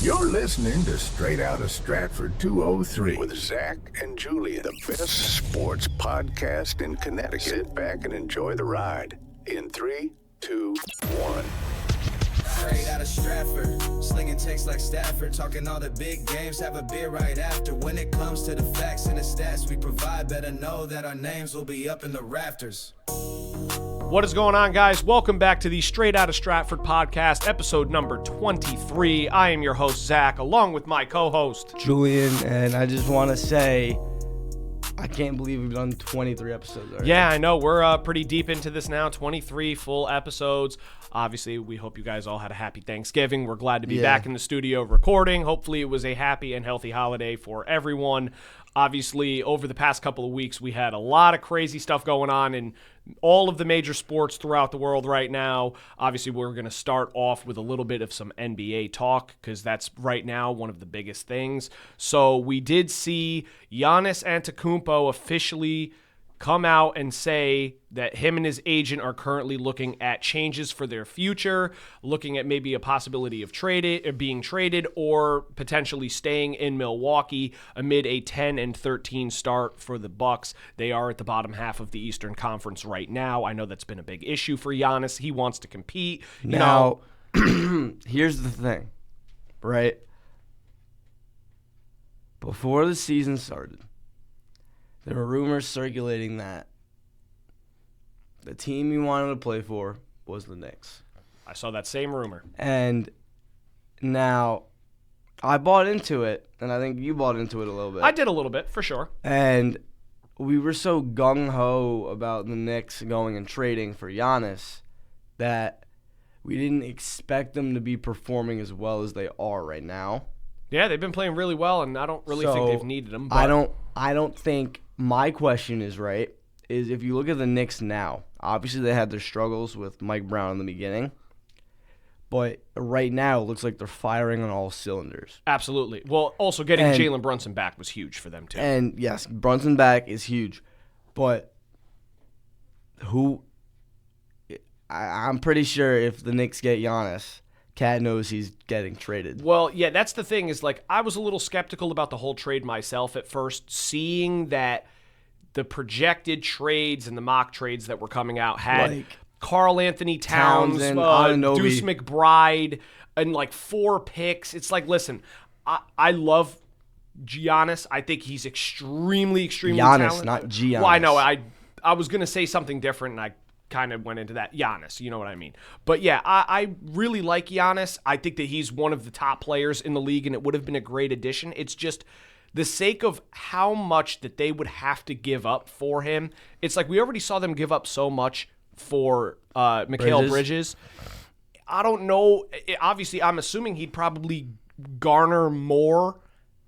You're listening to Straight Outta Stratford 203 with Zach and Julian, the best sports podcast in Connecticut. Sit back and enjoy the ride in 3, 2, 1. Straight out of Stratford, slinging takes like Stafford, talking all the big games, have a beer right after. When it comes to the facts and the stats we provide, better know that our names will be up in the rafters. What is going on, guys? Welcome back to the Straight Outta Stratford podcast, episode number 23. I am your host, Zach, along with my co-host, Julian, and I just want to say, I can't believe we've done 23 episodes already. Yeah, I know. We're pretty deep into this now, 23 full episodes. Obviously, we hope you guys all had a happy Thanksgiving. We're glad to be back in the studio recording. Hopefully, it was a happy and healthy holiday for everyone. Obviously, over the past couple of weeks, we had a lot of crazy stuff going on in all of the major sports throughout the world right now. Obviously, we're going to start off with a little bit of some NBA talk because that's right now one of the biggest things. So we did see Giannis Antetokounmpo officially come out and say that him and his agent are currently looking at changes for their future, looking at maybe a possibility of being traded or potentially staying in Milwaukee amid a 10-13 start for the Bucks. They are at the bottom half of the Eastern Conference right now. I know that's been a big issue for Giannis. He wants to compete. Now, here's the thing, right? Before the season started, there were rumors circulating that the team he wanted to play for was the Knicks. I saw that same rumor. And now I bought into it, and I think you bought into it a little bit. I did a little bit, for sure. And we were so gung-ho about the Knicks going and trading for Giannis that we didn't expect them to be performing as well as they are right now. Yeah, they've been playing really well, and I don't really think they've needed them. But I don't think my question is if you look at the Knicks now, obviously they had their struggles with Mike Brown in the beginning, but right now it looks like they're firing on all cylinders. Absolutely. Well, also getting Jalen Brunson back was huge for them, too. And yes, Brunson back is huge, but I'm pretty sure if the Knicks get Giannis, Cat knows he's getting traded. Well, yeah, that's the thing is, like, I was a little skeptical about the whole trade myself at first, seeing that the projected trades and the mock trades that were coming out had like Karl Anthony Towns, Deuce McBride, and like 4 picks. It's like, listen, I love Giannis. I think he's extremely talented. Not Giannis. Well, I know. I was going to say something different, and I kind of went into that. Giannis, you know what I mean. But yeah, I really like Giannis. I think that he's one of the top players in the league, and it would have been a great addition. It's just the sake of how much that they would have to give up for him. It's like we already saw them give up so much for Mikal Bridges. I don't know. Obviously, I'm assuming he'd probably garner more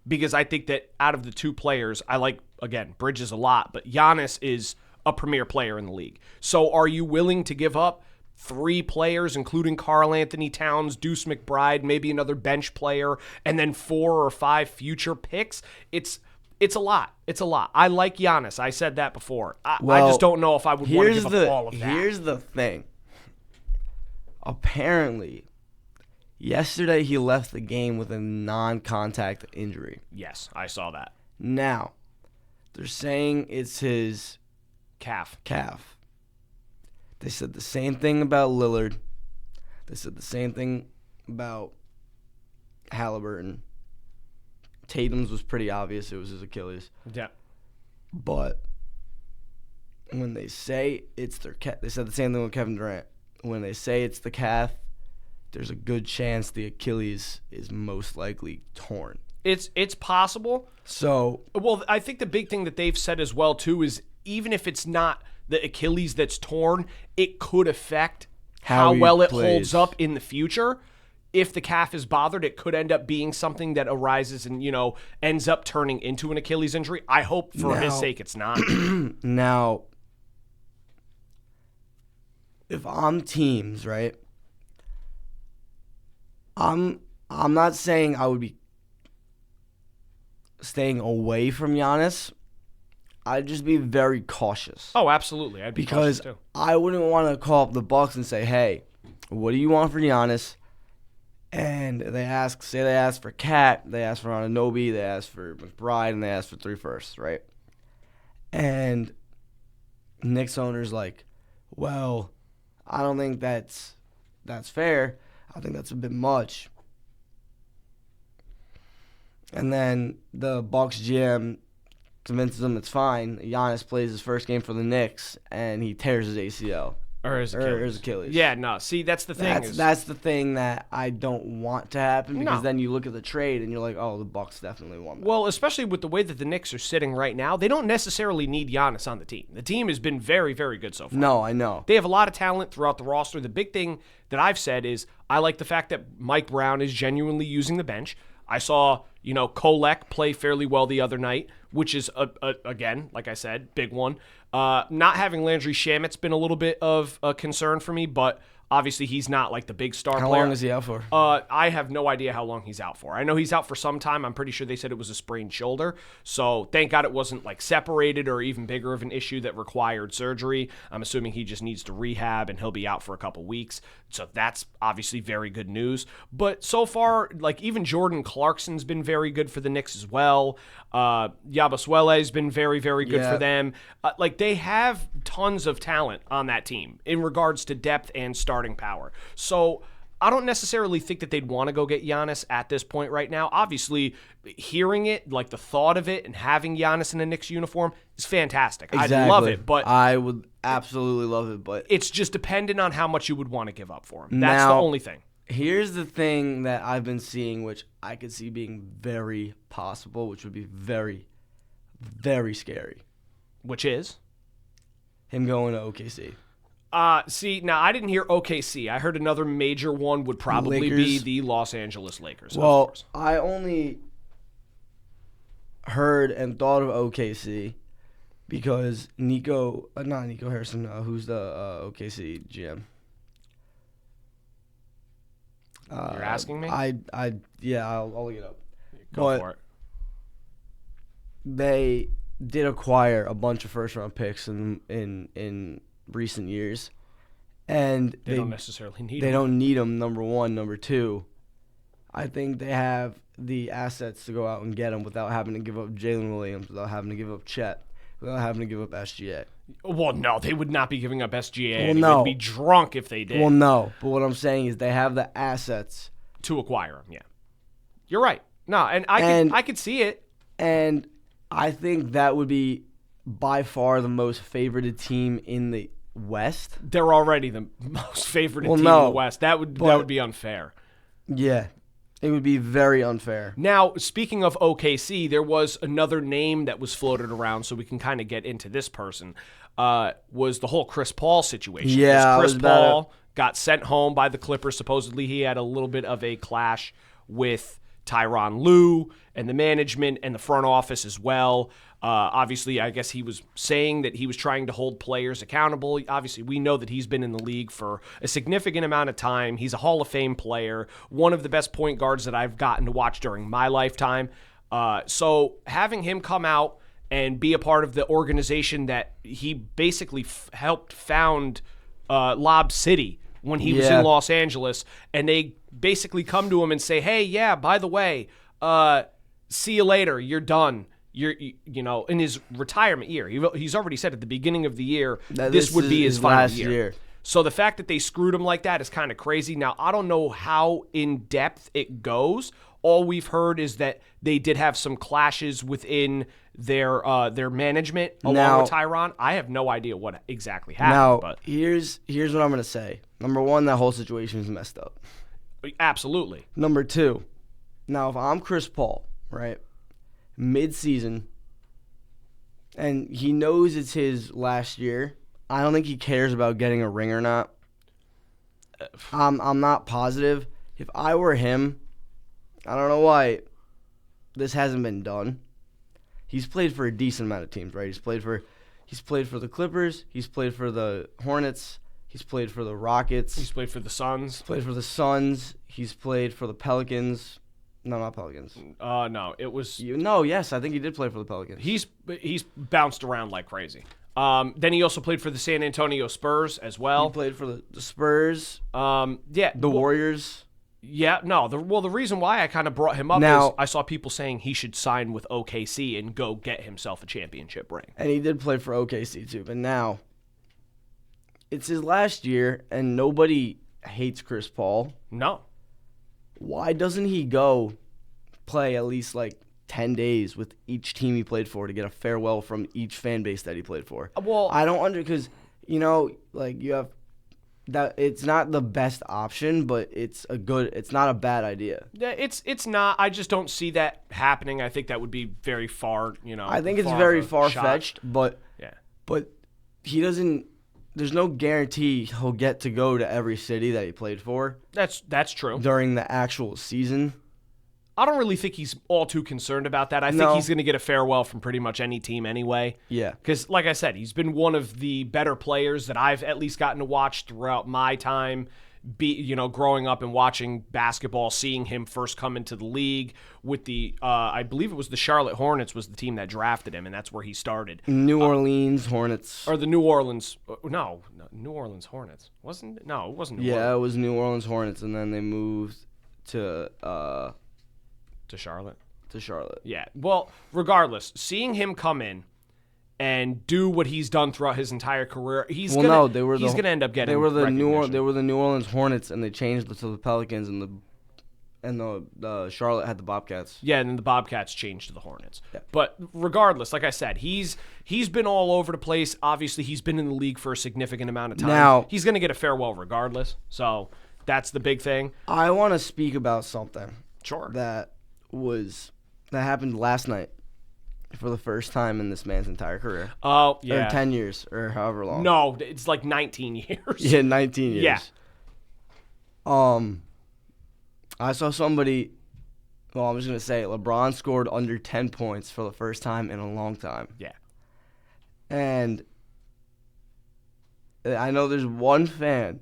because I think that out of the two players, I like, again, Bridges a lot, but Giannis is a premier player in the league. So are you willing to give up 3 players, including Karl Anthony Towns, Deuce McBride, maybe another bench player, and then 4 or 5 future picks? It's a lot. It's a lot. I like Giannis. I said that before. I just don't know if I would want to give up all of that. Here's the thing. Apparently, yesterday he left the game with a non-contact injury. Yes, I saw that. Now, they're saying it's his calf. They said the same thing about Lillard. They said the same thing about Halliburton. Tatum's was pretty obvious. It was his Achilles. Yeah. But when they say it's their calf, they said the same thing with Kevin Durant. When they say it's the calf, there's a good chance the Achilles is most likely torn. It's possible. So, well, I think the big thing that they've said as well, too, is even if it's not the Achilles that's torn, it could affect how well it holds up in the future. If the calf is bothered, it could end up being something that arises and, ends up turning into an Achilles injury. I hope for his sake it's not. Now, if I'm teams, right, I'm not saying I would be staying away from Giannis. I'd just be very cautious. Oh, absolutely. I'd be cautious too. I wouldn't want to call up the Bucks and say, hey, what do you want for Giannis? and they ask for Cat, they ask for Anunoby, they ask for McBride, and they ask for 3 firsts, right? And Knicks owner's like, well, I don't think that's fair. I think that's a bit much. And then the Bucks GM convinces him it's fine. Giannis plays his first game for the Knicks, and he tears his ACL. Or his Achilles. Yeah, no. See, that's the thing. That's the thing that I don't want to happen, because No. then you look at the trade and you're like, oh, the Bucks definitely won that. Well, especially with the way that the Knicks are sitting right now, they don't necessarily need Giannis on the team. The team has been very, very good so far. No, I know. They have a lot of talent throughout the roster. The big thing that I've said is I like the fact that Mike Brown is genuinely using the bench. I saw, Kolek play fairly well the other night, which is, again, like I said, big one. Not having Landry Shamit's been a little bit of a concern for me, but obviously he's not like the big star player. How long is he out for? I have no idea how long he's out for. I know he's out for some time. I'm pretty sure they said it was a sprained shoulder. So thank God it wasn't like separated or even bigger of an issue that required surgery. I'm assuming he just needs to rehab and he'll be out for a couple weeks. So that's obviously very good news. But so far, like even Jordan Clarkson's been very good for the Knicks as well. Yabusele's been very, very good for them. Like they have tons of talent on that team in regards to depth and starting power. So I don't necessarily think that they'd want to go get Giannis at this point right now. Obviously, hearing it, like the thought of it and having Giannis in a Knicks uniform is fantastic. Exactly. I'd love it, but I would absolutely love it, but it's just dependent on how much you would want to give up for him. That's the only thing. Here's the thing that I've been seeing, which I could see being very possible, which would be very, very scary. Which is? Him going to OKC. See, now I didn't hear OKC. I heard another major one would probably be the Los Angeles Lakers. Well, I only heard and thought of OKC because not Nico Harrison, who's the OKC GM? You're asking me? I'll look it up. Go for it. They did acquire a bunch of first-round picks in recent years, and they don't necessarily need them. They don't need them, number one. Number two, I think they have the assets to go out and get them without having to give up Jalen Williams, without having to give up Chet, without having to give up SGA. Well, no, they would not be giving up SGA. Well, no. They'd be drunk if they did. Well, no, but what I'm saying is they have the assets to acquire him, yeah. You're right. No, and I could see it. And I think that would be by far the most favorited team in the West. They're already the most favorited team in the West. That would be unfair. Yeah, it would be very unfair. Now, speaking of OKC, there was another name that was floated around, so we can kind of get into this person, was the whole Chris Paul situation. Yeah, Chris Paul got sent home by the Clippers. Supposedly he had a little bit of a clash with Tyronn Lue and the management and the front office as well. Obviously, I guess he was saying that he was trying to hold players accountable. Obviously, we know that he's been in the league for a significant amount of time. He's a Hall of Fame player, one of the best point guards that I've gotten to watch during my lifetime. So having him come out and be a part of the organization that he basically helped found Lob City when he was in Los Angeles, and they basically come to him and say, hey, yeah, by the way, see you later, you're done. You know, in his retirement year, he's already said at the beginning of the year this would be his final year. So the fact that they screwed him like that is kind of crazy. Now, I don't know how in depth it goes. All we've heard is that they did have some clashes within their management along with Tyronn. I have no idea what exactly happened. Now, here's what I'm gonna say. Number one, that whole situation is messed up. Absolutely. Number two, now if I'm Chris Paul, right? Mid-season, and he knows it's his last year. I don't think he cares about getting a ring or not. I'm not positive. If I were him, I don't know why this hasn't been done. He's played for a decent amount of teams, right? He's played for the Clippers. He's played for the Hornets. He's played for the Rockets. He's played for the Suns. He's played for the Suns. He's played for the Pelicans. No, not Pelicans. No, it was... Yes, I think he did play for the Pelicans. He's bounced around like crazy. Then he also played for the San Antonio Spurs as well. He played for the Spurs. The Warriors. Yeah, no. The reason why I kind of brought him up Now- is I saw people saying he should sign with OKC and go get himself a championship ring. And he did play for OKC too, but now it's his last year, and nobody hates Chris Paul. No. Why doesn't he go play at least like 10 days with each team he played for to get a farewell from each fan base that he played for? Well, I don't because like you have that. It's not the best option, but it's not a bad idea. it's not. I just don't see that happening. I think that would be very far. I think it's far very of a far-fetched, shot. but Yeah. but he doesn't. There's no guarantee he'll get to go to every city that he played for That's true. during the actual season. I don't really think he's all too concerned about that. I think No. he's going to get a farewell from pretty much any team anyway. Yeah. Because, like I said, he's been one of the better players that I've at least gotten to watch throughout my time, growing up and watching basketball, seeing him first come into the league with the, I believe it was the Charlotte Hornets was the team that drafted him, and that's where he started. New Orleans Hornets. Or the New Orleans, New Orleans Hornets. Wasn't it? No, it wasn't New Yeah, Orleans. it was New Orleans Hornets, and then they moved to To Charlotte. Charlotte. Yeah. Well, regardless, seeing him come in and do what he's done throughout his entire career, he's gonna end up getting they were the recognition. New Orleans Hornets, and they changed it to the Pelicans, and the Charlotte had the Bobcats. Yeah, and then the Bobcats changed to the Hornets. Yeah. But regardless, like I said, he's been all over the place. Obviously, he's been in the league for a significant amount of time. Now- he's going to get a farewell regardless. So that's the big thing. I want to speak about something Sure. that happened last night for the first time in this man's entire career. Oh, yeah. Or 10 years, or however long. No, it's like 19 years. Yeah, 19 years. Yeah. I saw somebody, well, I'm just going to say it. LeBron scored under 10 points for the first time in a long time. Yeah. And I know there's one fan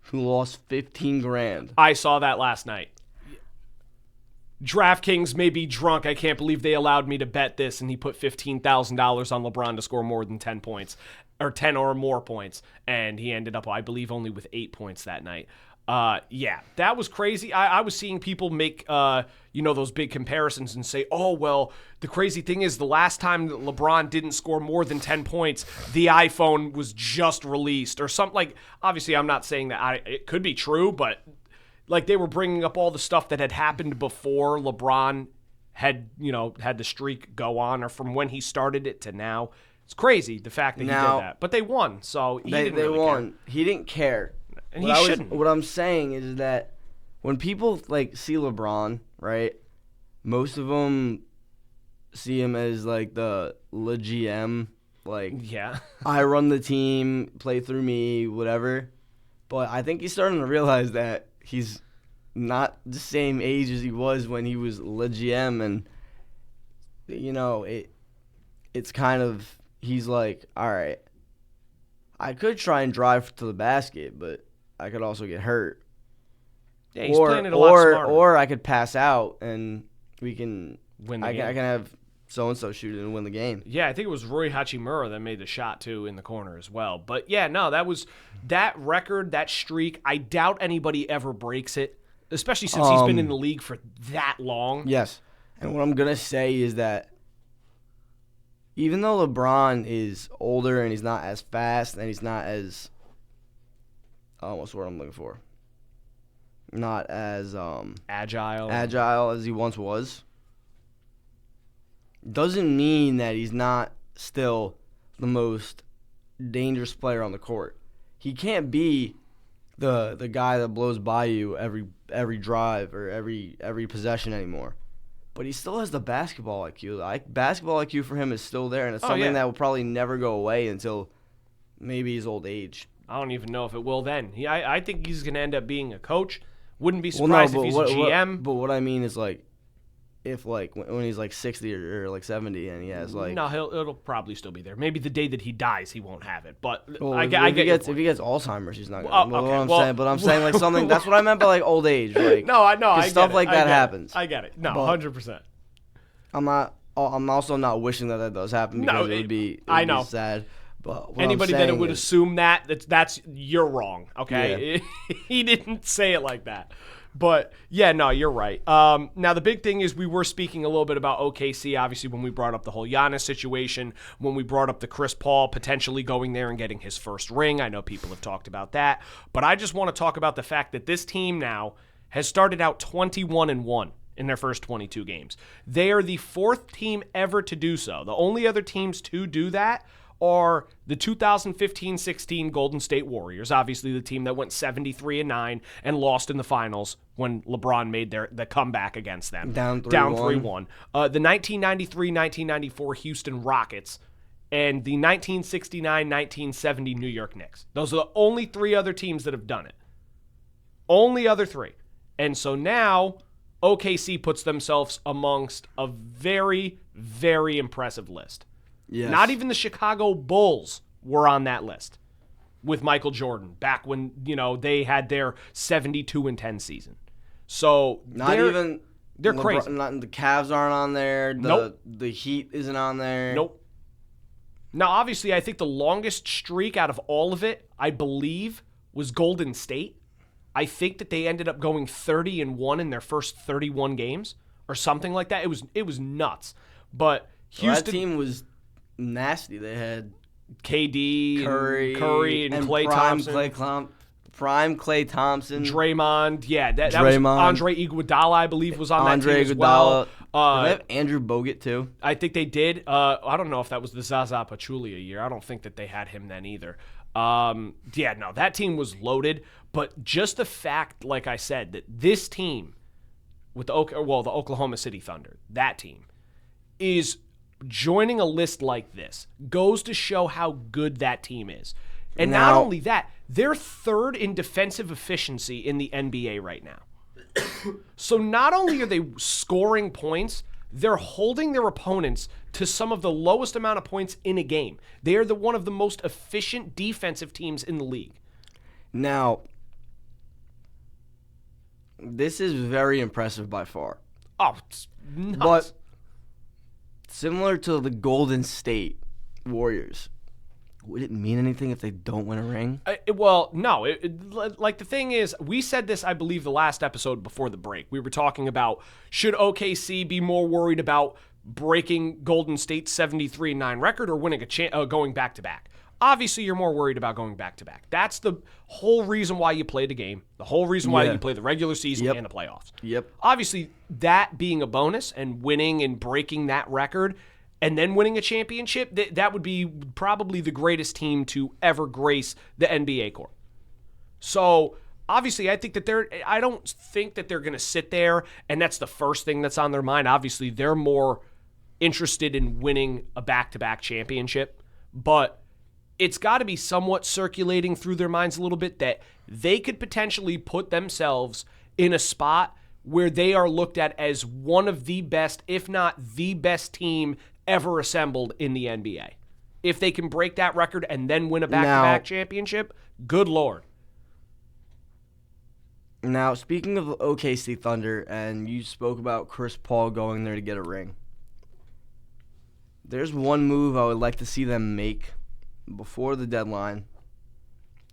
who lost 15 grand. I saw that last night. DraftKings may be drunk. I can't believe they allowed me to bet this, and he put $15,000 on LeBron to score more than 10 points, or 10 or more points, and he ended up, I believe, only with 8 points that night. Yeah, that was crazy. I was seeing people make, those big comparisons and say, oh, well, the crazy thing is the last time that LeBron didn't score more than 10 points, the iPhone was just released or something. Like, obviously, I'm not saying that it could be true, but like they were bringing up all the stuff that had happened before LeBron had the streak go on, or from when he started it to now. It's crazy the fact that he did that. But they won, so he didn't really won. care. He didn't care. And he shouldn't. What I'm saying is that when people like see LeBron, right, most of them see him as like the GM, like Yeah. I run the team, play through me, whatever. But I think he's starting to realize that he's not the same age as he was when he was Le GM, and it's kind of, he's like, all right, I could try and drive to the basket, but I could also get hurt. Yeah, he's playing it a lot smarter. Or I could pass out and we can Win the I game. can have so and so shoot it and win the game. Yeah, I think it was Rui Hachimura that made the shot too in the corner as well. But yeah, no, that record, that streak. I doubt anybody ever breaks it, especially since he's been in the league for that long. Yes. And what I'm going to say is that even though LeBron is older and he's not as fast and he's not as what's the word I'm looking for? Not as Agile as he once was, doesn't mean that he's not still the most dangerous player on the court. He can't be the guy that blows by you every drive or every possession anymore. But he still has the basketball IQ. Basketball IQ for him is still there, and it's something that will probably never go away until maybe his old age. I don't even know if it will then. I think he's going to end up being a coach. Wouldn't be surprised if he's a GM. But what I mean is, like, if, like, when he's, like, 60 or like, 70 and he has, like... No, it'll probably still be there. Maybe the day that he dies, he won't have it. But if he gets Alzheimer's, he's not going to. I'm saying, like, something... That's what I meant by, like, old age. Like, no, I know. I get stuff it. like that happens. I get it. No, 100%. I'm also not wishing that does happen because it would be sad. But anybody that would assume that's you're wrong. Okay, he didn't say it like that. But, yeah, no, you're right. Now, the big thing is we were speaking a little bit about OKC, obviously, when we brought up the whole Giannis situation, when we brought up the Chris Paul potentially going there and getting his first ring. I know people have talked about that. But I just want to talk about the fact that this team now has started out 21-1 in their first 22 games. They are the fourth team ever to do so. The only other teams to do that are the 2015-16 Golden State Warriors, obviously the team that went 73-9 and lost in the finals when LeBron made the comeback against them. Down 3-1. The 1993-1994 Houston Rockets and the 1969-1970 New York Knicks. Those are the only three other teams that have done it. Only other three. And so now OKC puts themselves amongst a very, very impressive list. Yes. Not even the Chicago Bulls were on that list with Michael Jordan back when, they had their 72-10 season. So they're crazy. The Cavs aren't on there. Nope. The Heat isn't on there. Nope. Now, obviously, I think the longest streak out of all of it, I believe, was Golden State. I think that they ended up going 30-1 in their first 31 games or something like that. It was nuts. But Houston, that team was nasty. They had KD, Curry, and Klay Thompson. Prime Klay Thompson. Draymond. Yeah, that was Andre Iguodala, I believe, was on that team as well. Did they have Andrew Bogut, too? I think they did. I don't know if that was the Zaza Pachulia year. I don't think that they had him then either. That team was loaded. But just the fact, like I said, that this team with the Oklahoma City Thunder, that team, is joining a list like this goes to show how good that team is. And not only that, they're third in defensive efficiency in the NBA right now. So not only are they scoring points, they're holding their opponents to some of the lowest amount of points in a game. They are one of the most efficient defensive teams in the league. Now, this is very impressive by far. Oh, it's nuts. But similar to the Golden State Warriors, would it mean anything if they don't win a ring? No. Like, the thing is, we said this, I believe, the last episode before the break. We were talking about, should OKC be more worried about breaking Golden State's 73-9 record or winning going back-to-back? Obviously, you're more worried about going back-to-back. That's the whole reason why you play the game, the whole reason why you play the regular season and the playoffs. Yep. Obviously, that being a bonus and winning and breaking that record and then winning a championship, that would be probably the greatest team to ever grace the NBA court. So, obviously, I don't think that they're going to sit there and that's the first thing that's on their mind. Obviously, they're more interested in winning a back-to-back championship, but it's got to be somewhat circulating through their minds a little bit that they could potentially put themselves in a spot where they are looked at as one of the best, if not the best team ever assembled in the NBA. If they can break that record and then win a back-to-back championship, good Lord. Now, speaking of OKC Thunder, and you spoke about Chris Paul going there to get a ring, there's one move I would like to see them make before the deadline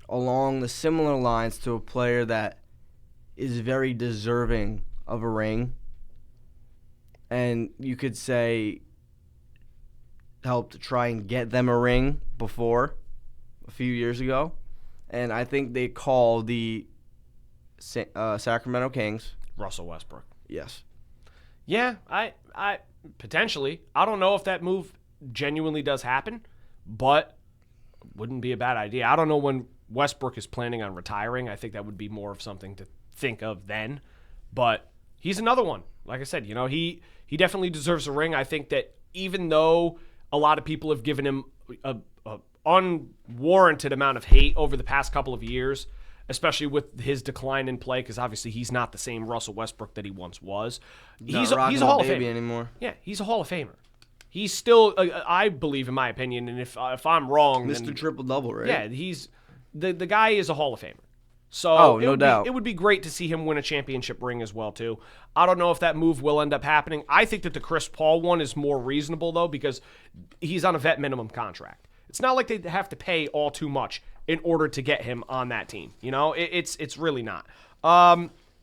along the similar lines to a player that is very deserving of a ring, and you could say helped to try and get them a ring before a few years ago, and I think they call the Sacramento Kings. Russell Westbrook. Yes. Yeah, I potentially. I don't know if that move genuinely does happen, but wouldn't be a bad idea. I don't know when Westbrook is planning on retiring. I think that would be more of something to think of then. But he's another one. Like I said, he definitely deserves a ring. I think that even though a lot of people have given him a unwarranted amount of hate over the past couple of years, especially with his decline in play, because obviously he's not the same Russell Westbrook that he once was. He's a Hall of Famer anymore. Yeah, he's a Hall of Famer. He's still, I believe, in my opinion, and if I'm wrong, Mr. Triple-Double, right? Yeah, he's the guy is a Hall of Famer. So no doubt. It would be great to see him win a championship ring as well, too. I don't know if that move will end up happening. I think that the Chris Paul one is more reasonable, though, because he's on a vet minimum contract. It's not like they have to pay all too much in order to get him on that team. It's really not.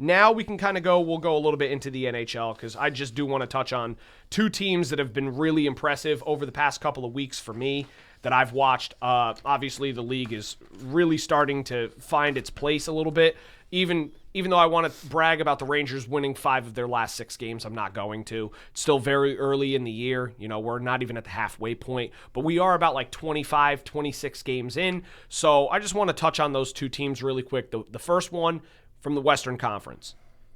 Now we can kind of we'll go a little bit into the NHL because I just do want to touch on two teams that have been really impressive over the past couple of weeks for me that I've watched. Obviously, the league is really starting to find its place a little bit. Even though I want to brag about the Rangers winning 5 of their last 6 games, I'm not going to. It's still very early in the year. We're not even at the halfway point, but we are about like 25, 26 games in. So I just want to touch on those two teams really quick. The first one from the Western Conference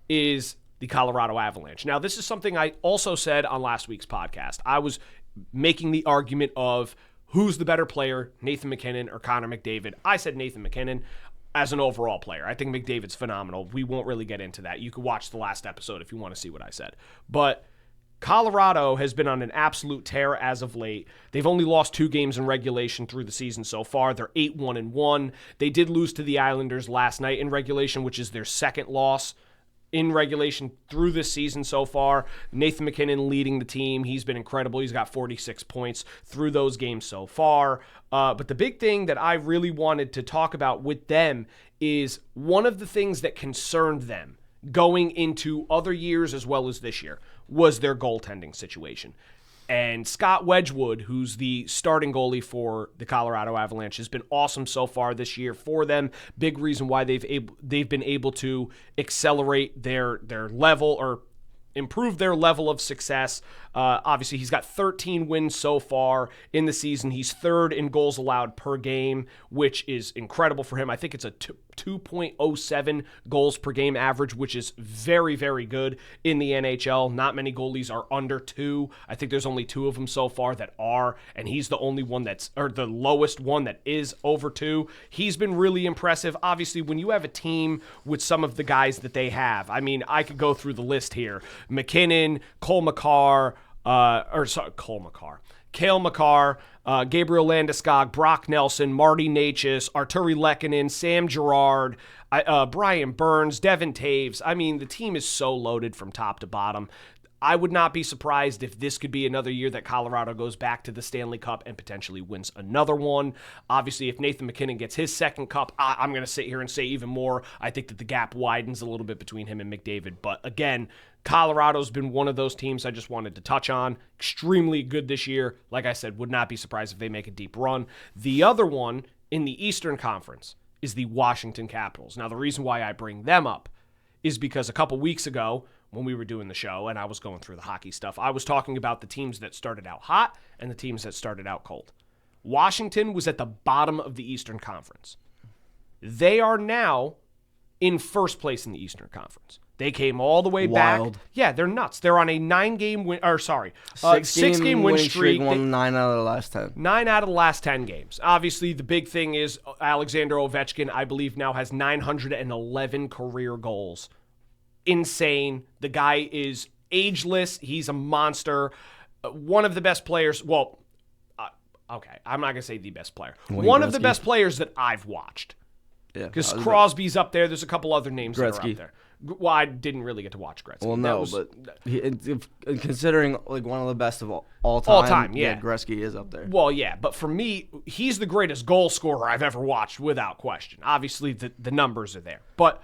is the Colorado Avalanche. Now, this is something I also said on last week's podcast. I was making the argument of who's the better player, Nathan MacKinnon or Connor McDavid. I said Nathan MacKinnon as an overall player. I think McDavid's phenomenal. We won't really get into that. You could watch the last episode if you want to see what I said. But Colorado has been on an absolute tear as of late. They've only lost 2 games in regulation through the season so far. They're 8-1-1. They did lose to the Islanders last night in regulation, which is their second loss in regulation through this season so far. Nathan MacKinnon leading the team. He's been incredible. He's got 46 points through those games so far. But the big thing that I really wanted to talk about with them is one of the things that concerned them going into other years as well as this year was their goaltending situation. And Scott Wedgwood, who's the starting goalie for the Colorado Avalanche, has been awesome so far this year for them. Big reason why they've been able to accelerate their level or improve their level of success. Obviously, he's got 13 wins so far in the season. He's 3rd in goals allowed per game, which is incredible for him. I think it's a 2.07 goals per game average, which is very, very good in the NHL. Not many goalies are under 2. I think there's only 2 of them so far that are, and he's the only one the lowest one that is over 2. He's been really impressive. Obviously, when you have a team with some of the guys that they have, I mean, I could go through the list here. McKinnon, Cale Makar, Gabriel Landeskog, Brock Nelson, Marty Necas, Arturi Lehkonen, Sam Girard, Brian Burns, Devin Taves. I mean, the team is so loaded from top to bottom. I would not be surprised if this could be another year that Colorado goes back to the Stanley Cup and potentially wins another one. Obviously, if Nathan MacKinnon gets his second cup, I'm going to sit here and say even more. I think that the gap widens a little bit between him and McDavid. But again, Colorado's been one of those teams I just wanted to touch on. Extremely good this year. Like I said, would not be surprised if they make a deep run. The other one in the Eastern Conference is the Washington Capitals. Now, the reason why I bring them up is because a couple weeks ago, when we were doing the show and I was going through the hockey stuff, I was talking about the teams that started out hot and the teams that started out cold. Washington was at the bottom of the Eastern Conference. They are now in first place in the Eastern Conference. They came all the way back. Yeah, they're nuts. They're on a 6-game win streak. Won 9 out of the last 10. 9 out of the last 10 games. Obviously, the big thing is Alexander Ovechkin, I believe, now has 911 career goals. Insane. The guy is ageless. He's a monster. One of the best players. Well, okay, I'm not going to say the best player. One of the best players that I've watched. Yeah, because Crosby's up there. There's a couple other names that are up there. Well, I didn't really get to watch Gretzky. Well, no, but considering like one of the best of all time, yeah, Gretzky is up there. Well, yeah, but for me, he's the greatest goal scorer I've ever watched, without question. Obviously, the numbers are there, but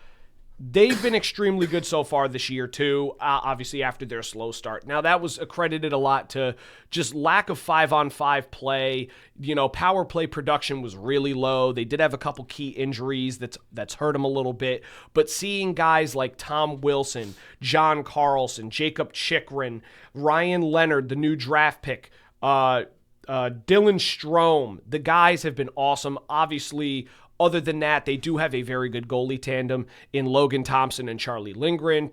they've been extremely good so far this year, too, obviously after their slow start. Now, that was accredited a lot to just lack of 5-on-5 play. Power play production was really low. They did have a couple key injuries that's hurt them a little bit. But seeing guys like Tom Wilson, John Carlson, Jacob Chikrin, Ryan Leonard, the new draft pick, Dylan Strome, the guys have been awesome. Obviously, other than that, they do have a very good goalie tandem in Logan Thompson and Charlie Lindgren.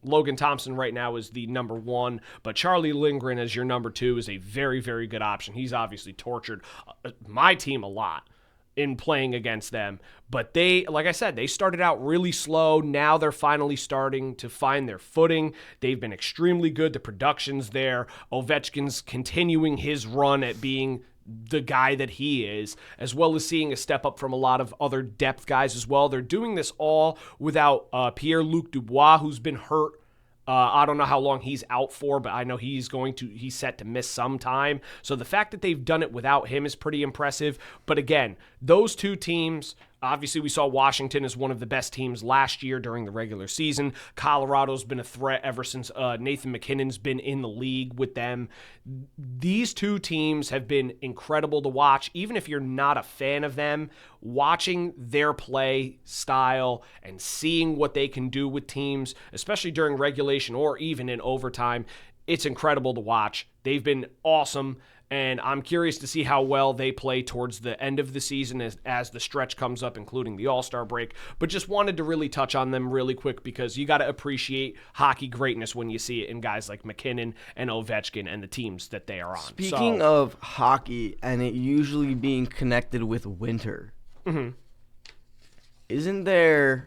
Logan Thompson right now is the number 1, but Charlie Lindgren as your number 2 is a very, very good option. He's obviously tortured my team a lot in playing against them. But they, like I said, they started out really slow. Now they're finally starting to find their footing. They've been extremely good. The production's there. Ovechkin's continuing his run at being the guy that he is, as well as seeing a step up from a lot of other depth guys as well. They're doing this all without Pierre-Luc Dubois, who's been hurt. I don't know how long he's out for, but I know he's set to miss some time. So the fact that they've done it without him is pretty impressive. But again, those two teams Obviously, we saw Washington as one of the best teams last year during the regular season. Colorado's been a threat ever since Nathan McKinnon's been in the league with them. These two teams have been incredible to watch. Even if you're not a fan of them, watching their play style and seeing what they can do with teams, especially during regulation or even in overtime, it's incredible to watch. They've been awesome. And I'm curious to see how well they play towards the end of the season as the stretch comes up, including the All-Star break. But just wanted to really touch on them really quick because you got to appreciate hockey greatness when you see it in guys like McKinnon and Ovechkin and the teams that they are on. Speaking of hockey and it usually being connected with winter, isn't there...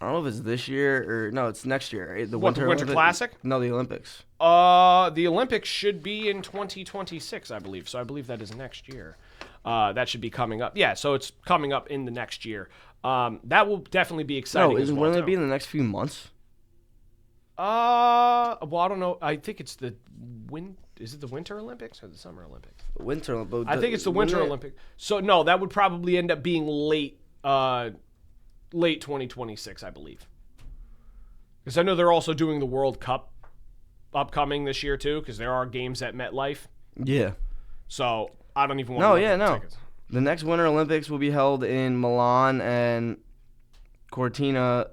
I don't know if it's this year or... No, it's next year. Right? The Winter Classic? No, the Olympics. The Olympics should be in 2026, I believe. So I believe that is next year. That should be coming up. Yeah, so it's coming up in the next year. That will definitely be exciting. No, wouldn't it be in the next few months? Well, I don't know. I think it's the Is it the Winter Olympics or the Summer Olympics? Winter. I think it's the Winter Olympics. So no, that would probably end up being late 2026, I believe. Because I know they're also doing the World Cup upcoming this year too, because there are games at MetLife. Yeah. So I don't even want to tickets. The next Winter Olympics will be held in Milan and Cortina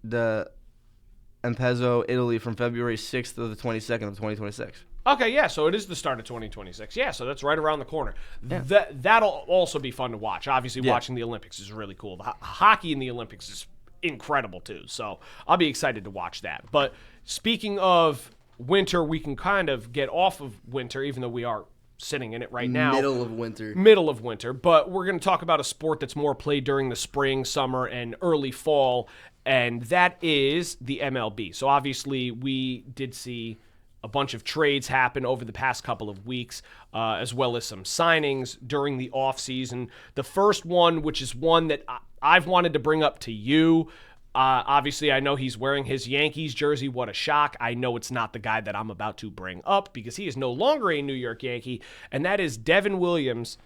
d'Ampezzo, Italy, from February 6th to the 22nd of 2026. Okay, yeah, so it is the start of 2026. Yeah, so that's right around the corner. Yeah. That'll also be fun to watch. Obviously, watching the Olympics is really cool. The hockey in the Olympics is incredible, too. So I'll be excited to watch that. But speaking of winter, we can kind of get off of winter, even though we are sitting in it right now. Middle of winter. But we're going to talk about a sport that's more played during the spring, summer, and early fall, and that is the MLB. So obviously, we did see a bunch of trades happen over the past couple of weeks, as well as some signings during the offseason. The first one, which is one that I've wanted to bring up to you, obviously I know he's wearing his Yankees jersey. What a shock. I know it's not the guy that I'm about to bring up because he is no longer a New York Yankee, and that is Devin Williams,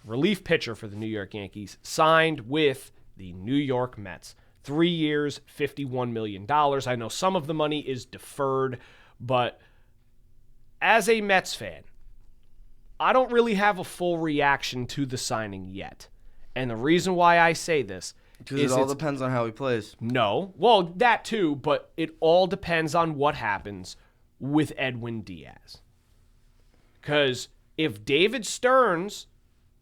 relief pitcher for the New York Yankees, signed with the New York Mets. 3 years, $51 million. I know some of the money is deferred, but as a Mets fan, I don't really have a full reaction to the signing yet. And the reason why I say this because it all depends on how he plays. No. Well, that too, but it all depends on what happens with Edwin Diaz. Because if David Stearns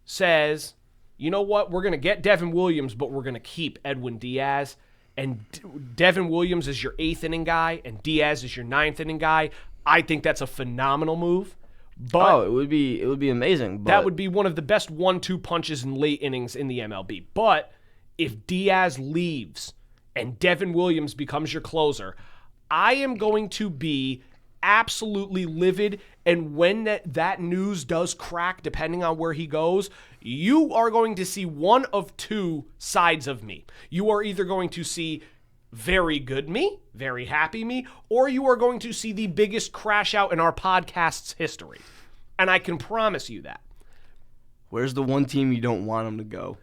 says, you know what, we're going to get Devin Williams, but we're going to keep Edwin Diaz, and Devin Williams is your 8th inning guy, and Diaz is your 9th inning guy, I think that's a phenomenal move. But it would be amazing. But that would be one of the best 1-2 punches in late innings in the MLB. But if Diaz leaves and Devin Williams becomes your closer, I am going to be absolutely livid. And when that news does crack, depending on where he goes, you are going to see one of two sides of me. You are either going to see very good me, very happy me, or you are going to see the biggest crash out in our podcast's history. And I can promise you that. Where's the one team you don't want him to go?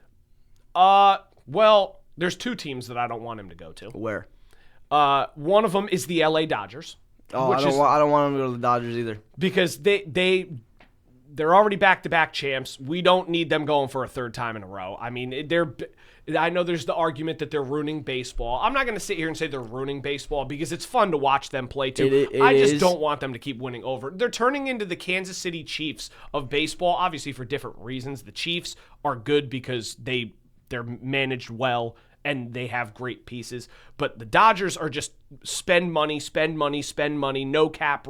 Well, there's two teams that I don't want him to go to. Where? One of them is the LA Dodgers. Oh, I don't want him to go to the Dodgers either. Because they're already back-to-back champs. We don't need them going for a third time in a row. I mean, I know there's the argument that they're ruining baseball. I'm not going to sit here and say they're ruining baseball because it's fun to watch them play too. I just don't want them to keep winning over. They're turning into the Kansas City Chiefs of baseball, obviously for different reasons. The Chiefs are good because they're managed well and they have great pieces. But the Dodgers are just spend money, no cap,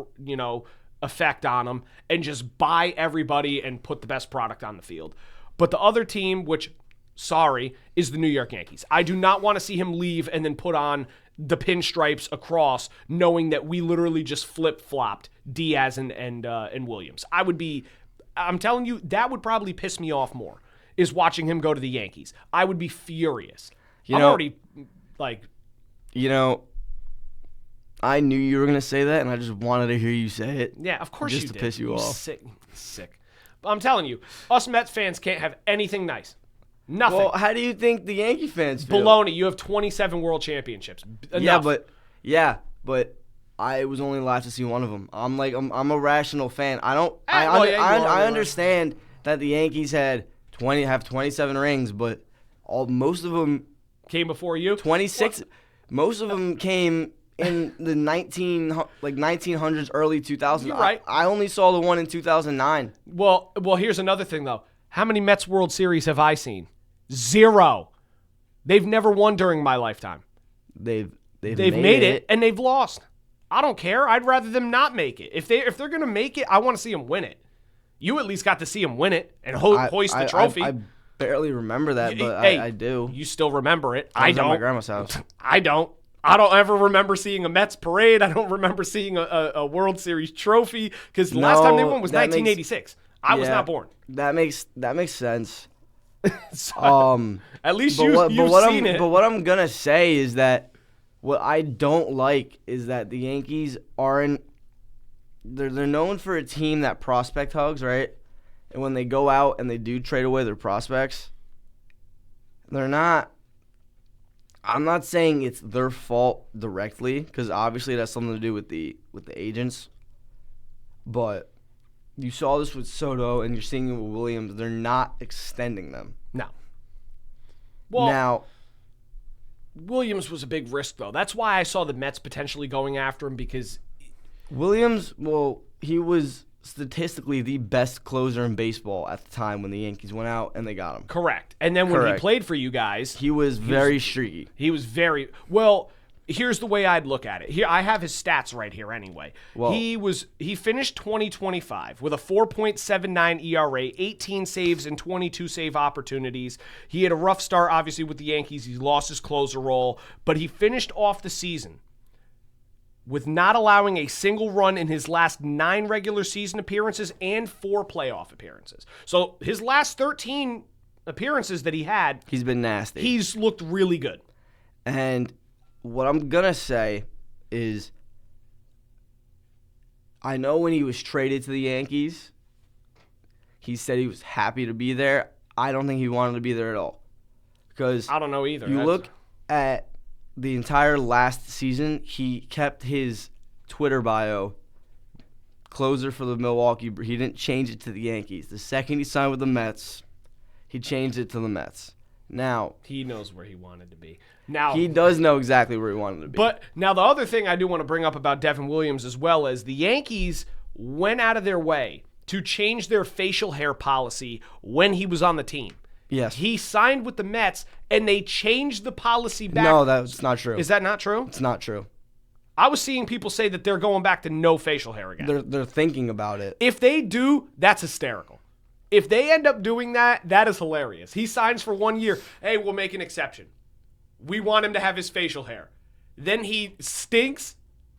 effect on them, and just buy everybody and put the best product on the field. But the other team, which, sorry, is the New York Yankees. I do not want to see him leave and then put on the pinstripes across, knowing that we literally just flip-flopped Diaz and Williams. I'm telling you, that would probably piss me off more, is watching him go to the Yankees. I would be furious. I knew you were going to say that, and I just wanted to hear you say it. Yeah, of course you did. Just to piss you off. Sick. But I'm telling you, us Mets fans can't have anything nice. Nothing. Well, how do you think the Yankee fans feel? Baloney. You have 27 world championships. Enough. But I was only allowed to see one of them. I'm a rational fan. I understand that the Yankees have 27 rings, but most of them came before you. 26. Most of them came in the 1900s, early 2000s. You're right. I only saw the one in 2009. Well, here's another thing though. How many Mets World Series have I seen? 0. They've never won during my lifetime. They've made it and they've lost. I don't care. I'd rather them not make it. If they're gonna make it, I want to see them win it. You at least got to see them win it and hoist the trophy. I barely remember that, but I do. You still remember it. I I was at don't. my grandma's house. I don't. I don't ever remember seeing a Mets parade. I don't remember seeing a World Series trophy because the last time they won was 1986. I was not born. That makes sense. So, at least you've seen it. But what I'm gonna say is that what I don't like is that the Yankees aren't. They're known for a team that prospect hugs, right? And when they go out and they do trade away their prospects, they're not. I'm not saying it's their fault directly, because obviously it has something to do with the agents. But you saw this with Soto, and you're seeing it with Williams. They're not extending them. No. Well, now, Williams was a big risk, though. That's why I saw the Mets potentially going after him, because Williams, he was statistically the best closer in baseball at the time when the Yankees went out and they got him. Correct. And then when he played for you guys, he was very streaky. He was very well. Here's the way I'd look at it. Here, I have his stats right here. Anyway, well, he finished 2025 with a 4.79 ERA, 18 saves and 22 save opportunities. He had a rough start, obviously, with the Yankees. He lost his closer role, but he finished off the season with not allowing a single run in his last 9 regular season appearances and 4 playoff appearances. So his last 13 appearances that he had, he's been nasty. He's looked really good. And what I'm going to say is, I know when he was traded to the Yankees, he said he was happy to be there. I don't think he wanted to be there at all. Because I don't know either. You look at the entire last season, he kept his Twitter bio closer for the Milwaukee. He didn't change it to the Yankees. The second he signed with the Mets, he changed it to the Mets. Now he knows where he wanted to be. Now he does know exactly where he wanted to be. But now the other thing I do want to bring up about Devin Williams as well is the Yankees went out of their way to change their facial hair policy when he was on the team. Yes. He signed with the Mets, and they changed the policy back. No, that's not true. Is that not true? It's not true. I was seeing people say that they're going back to no facial hair again. They're thinking about it. If they do, that's hysterical. If they end up doing that, that is hilarious. He signs for 1 year. Hey, we'll make an exception. We want him to have his facial hair. Then he stinks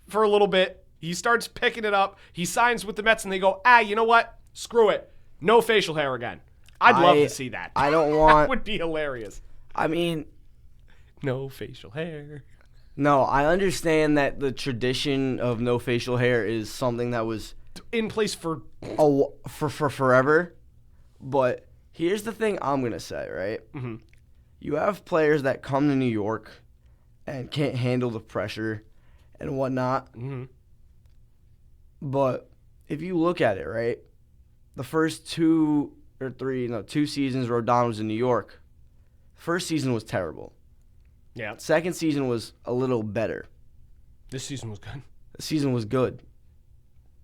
for a little bit. He starts picking it up. He signs with the Mets, and they go, you know what? Screw it. No facial hair again. I'd love to see that. I don't want... That would be hilarious. I mean... No facial hair. No, I understand that the tradition of no facial hair is something that was... in place for forever. But here's the thing I'm going to say, right? Mm-hmm. You have players that come to New York and can't handle the pressure and whatnot. Mm-hmm. But if you look at it, right, the first 2 seasons Rodon was in New York, first season was terrible. Yeah. Second season was a little better. This season was good. The season was good.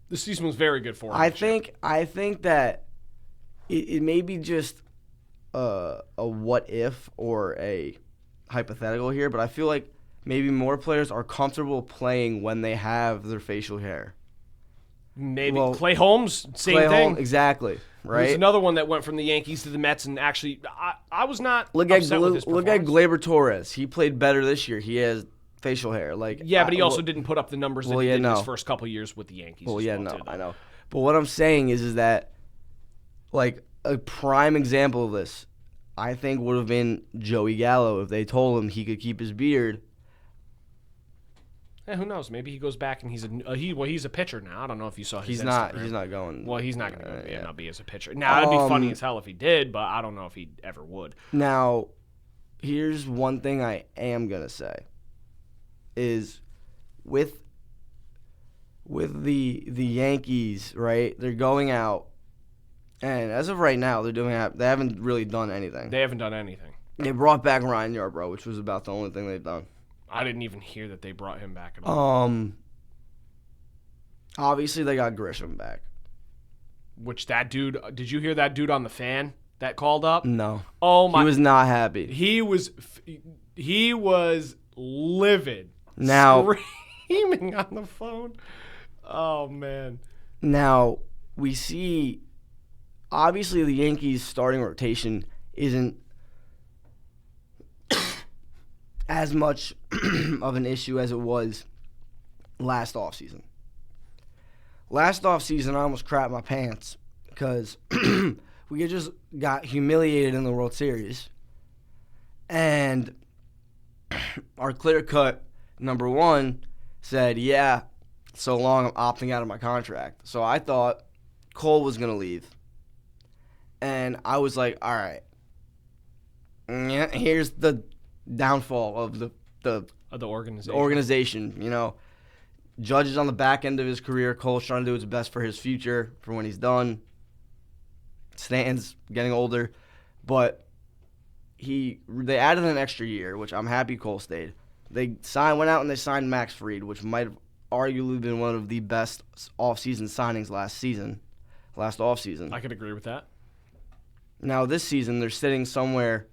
This season was very good for him. I think that it may be just a what if or a hypothetical here, but I feel like maybe more players are comfortable playing when they have their facial hair. Maybe Clay Holmes, same thing. Exactly. Right. There's another one that went from the Yankees to the Mets, and actually, I was not upset with his performance. Look at Gleyber Torres. He played better this year. He has facial hair. But he also didn't put up the numbers that he did in his first couple years with the Yankees. I know. But what I'm saying is that, like, a prime example of this, I think, would have been Joey Gallo if they told him he could keep his beard. Who knows? Maybe he goes back and he's a pitcher now. I don't know if you saw his He's Instagram. not going. Well, he's not going to go to the yeah. MLB as a pitcher. Now, it'd be funny as hell if he did, but I don't know if he ever would. Now, here's one thing I am gonna say is with the Yankees, right? They're going out, and as of right now, they haven't really done anything. They haven't done anything. They brought back Ryan Yarbrough, which was about the only thing they've done. I didn't even hear that they brought him back at all. Obviously they got Grisham back. Which that dude, did you hear that dude on the fan that called up? No. Oh my! He was not happy. He was livid. Now, Screaming on the phone. Oh man. Now we see, obviously the Yankees starting rotation isn't as much of an issue as it was last offseason. Last offseason, I almost crapped my pants because we just got humiliated in the World Series. And our clear-cut number one said, yeah, so long I'm opting out of my contract. So I thought Cole was going to leave. And I was like, all right, here's the downfall of the organization. You know, Judge is on the back end of his career. Cole's trying to do his best for his future, for when he's done. Stanton's getting older, but they added an extra year, which I'm happy Cole stayed. They went out and they signed Max Fried, which might have arguably been one of the best offseason signings last offseason. I could agree with that. Now this season they're sitting somewhere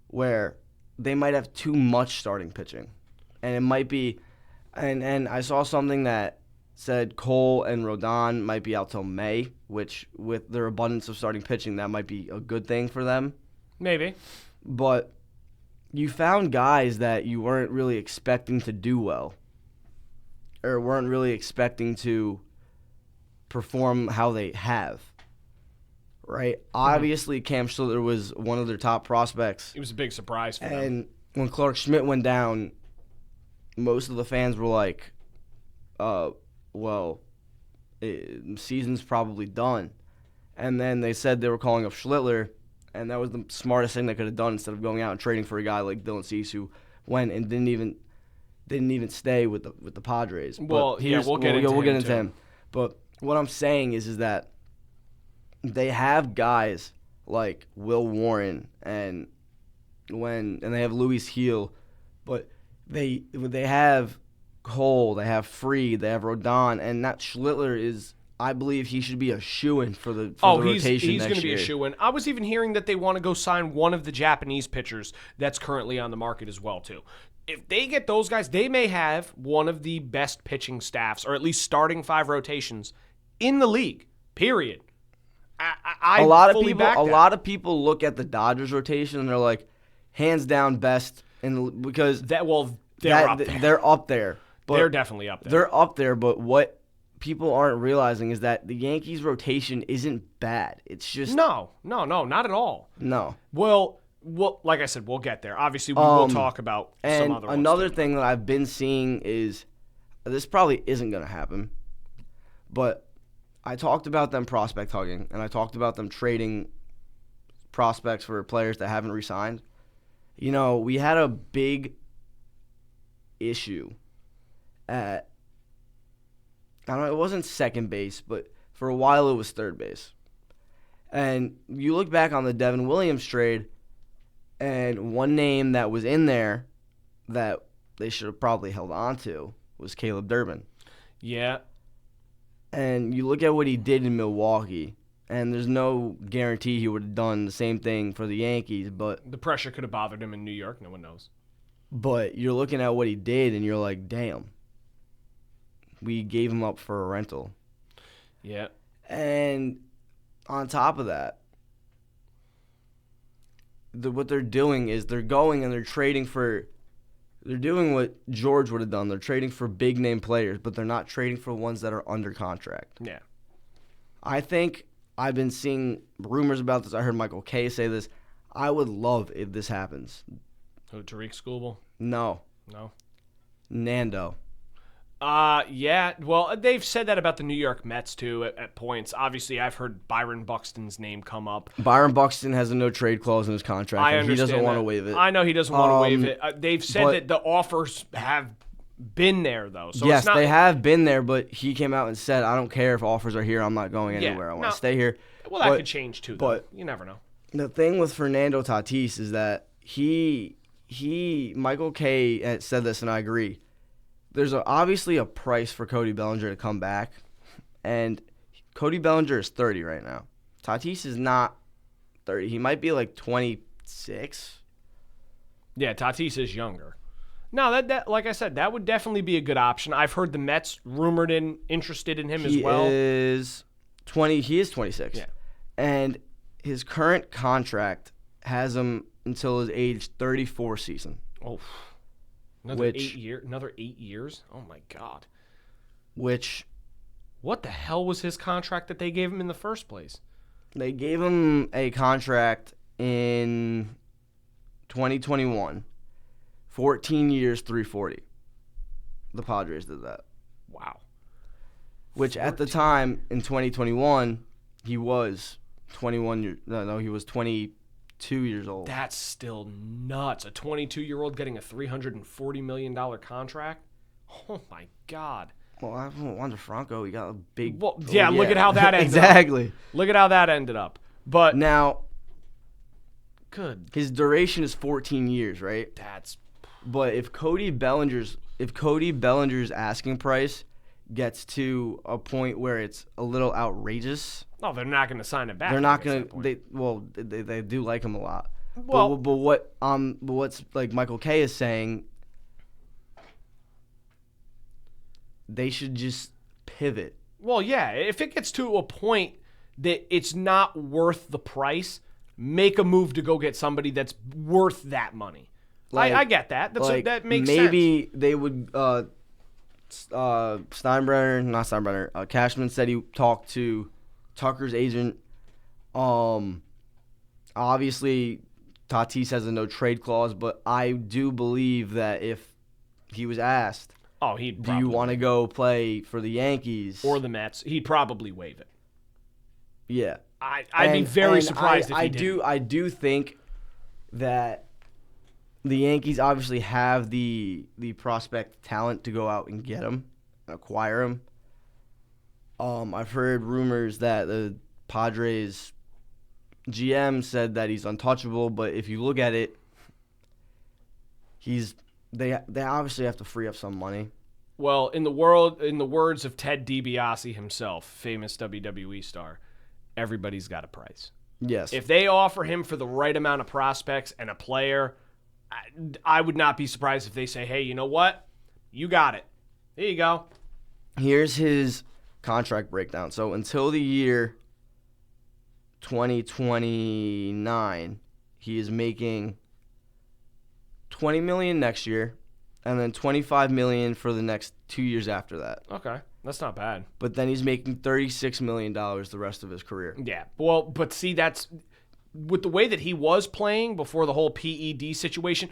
where they might have too much starting pitching. And it might be and I saw something that said Cole and Rodon might be out till May, which with their abundance of starting pitching, that might be a good thing for them. Maybe. But you found guys that you weren't really expecting to do well or weren't really expecting to perform how they have. Right? Mm-hmm. Obviously, Cam Schlittler was one of their top prospects. It was a big surprise for them. And when Clark Schmidt went down, most of the fans were like, season's probably done. And then they said they were calling up Schlittler, and that was the smartest thing they could have done instead of going out and trading for a guy like Dylan Cease, who went and didn't even stay with the Padres. Well, we'll get into him. But what I'm saying is that they have guys like Will Warren and they have Luis Heel, but they have Cole, they have Fried, they have Rodon, and that Schlittler is, I believe he should be a shoo-in for the rotation he's next going to be year. a shoo-in. I was even hearing that they want to go sign one of the Japanese pitchers that's currently on the market as well, too. If they get those guys, they may have one of the best pitching staffs, or at least starting 5 rotations in the league, period. A lot of people look at the Dodgers rotation and they're like, hands down best, because they're up there. They're up there. But they're definitely up there. They're up there, but what people aren't realizing is that the Yankees rotation isn't bad. It's just no, not at all. No. Well, like I said, we'll get there. Obviously, we will talk about some other ones. And another thing that I've been seeing is, this probably isn't going to happen, but I talked about them prospect hugging, and I talked about them trading prospects for players that haven't re-signed. You know, we had a big issue at, I don't know, it wasn't second base, but for a while it was third base. And you look back on the Devin Williams trade, and one name that was in there that they should have probably held on to was Caleb Durbin. Yeah. And you look at what he did in Milwaukee, and there's no guarantee he would have done the same thing for the Yankees, but the pressure could have bothered him in New York. No one knows. But you're looking at what he did, and you're like, damn, we gave him up for a rental. Yeah. And on top of that, what they're doing is they're going and they're trading for – they're doing what George would have done. They're trading for big-name players, but they're not trading for ones that are under contract. Yeah. I think I've been seeing rumors about this. I heard Michael Kay say this. I would love if this happens. Who, Tariq Skubal? No. No? Nando. Yeah. Well, they've said that about the New York Mets too at points. Obviously, I've heard Byron Buxton's name come up. Byron Buxton has a no trade clause in his contract, I and he understand doesn't want to that. waive it. I know he doesn't want to waive it. They've said that the offers have been there though. So yes, it's not, they have been there, but he came out and said, "I don't care if offers are here. I'm not going anywhere. I want to stay here." Well, that could change too. Though. But you never know. The thing with Fernando Tatis is that Michael Kay said this, and I agree. There's obviously a price for Cody Bellinger to come back, and Cody Bellinger is 30 right now. Tatis is not 30. He might be like 26. Yeah, Tatis is younger. No, that like I said, that would definitely be a good option. I've heard the Mets rumored interested in him as well. He is 26. Yeah. And his current contract has him until his age 34 season. Oh. Another 8 years? Oh my God. What the hell was his contract that they gave him in the first place? They gave him a contract in 2021. 14 years, 340. The Padres did that. Wow. Which at the time in 2021, he was 21 years. No, he was 22 years old. That's still nuts. A 22-year-old getting a $340 million contract? Oh, my God. Well, I don't Wander Franco. He got a big. Well, yeah, look at how that ended exactly. up. Look at how that ended up. But now, good. His duration is 14 years, right? But if Cody Bellinger's asking price gets to a point where it's a little outrageous, no, they're not going to sign it back. They're not going to. They do like him a lot. Well, but what's like Michael Kay is saying, they should just pivot. Well, yeah, if it gets to a point that it's not worth the price, make a move to go get somebody that's worth that money. I get that. That makes sense. Maybe they would. Cashman said he talked to Tucker's agent. Obviously, Tatis has a no trade clause, but I do believe that if he was asked, do you want to go play for the Yankees or the Mets, he'd probably waive it. Yeah, I'd be very surprised if he didn't. I do think that the Yankees obviously have the prospect talent to go out and get him, acquire him. I've heard rumors that the Padres GM said that he's untouchable, but if you look at it, they obviously have to free up some money. Well, in the words of Ted DiBiase himself, famous WWE star, everybody's got a price. Yes. If they offer him for the right amount of prospects and a player, I would not be surprised if they say, hey, you know what? You got it. There you go. Here's his contract breakdown. So until the year 2029, he is making $20 million next year, and then $25 million for the next 2 years after that. Okay, that's not bad. But then he's making $36 million the rest of his career. Yeah, well, but see, that's with the way that he was playing before the whole PED situation.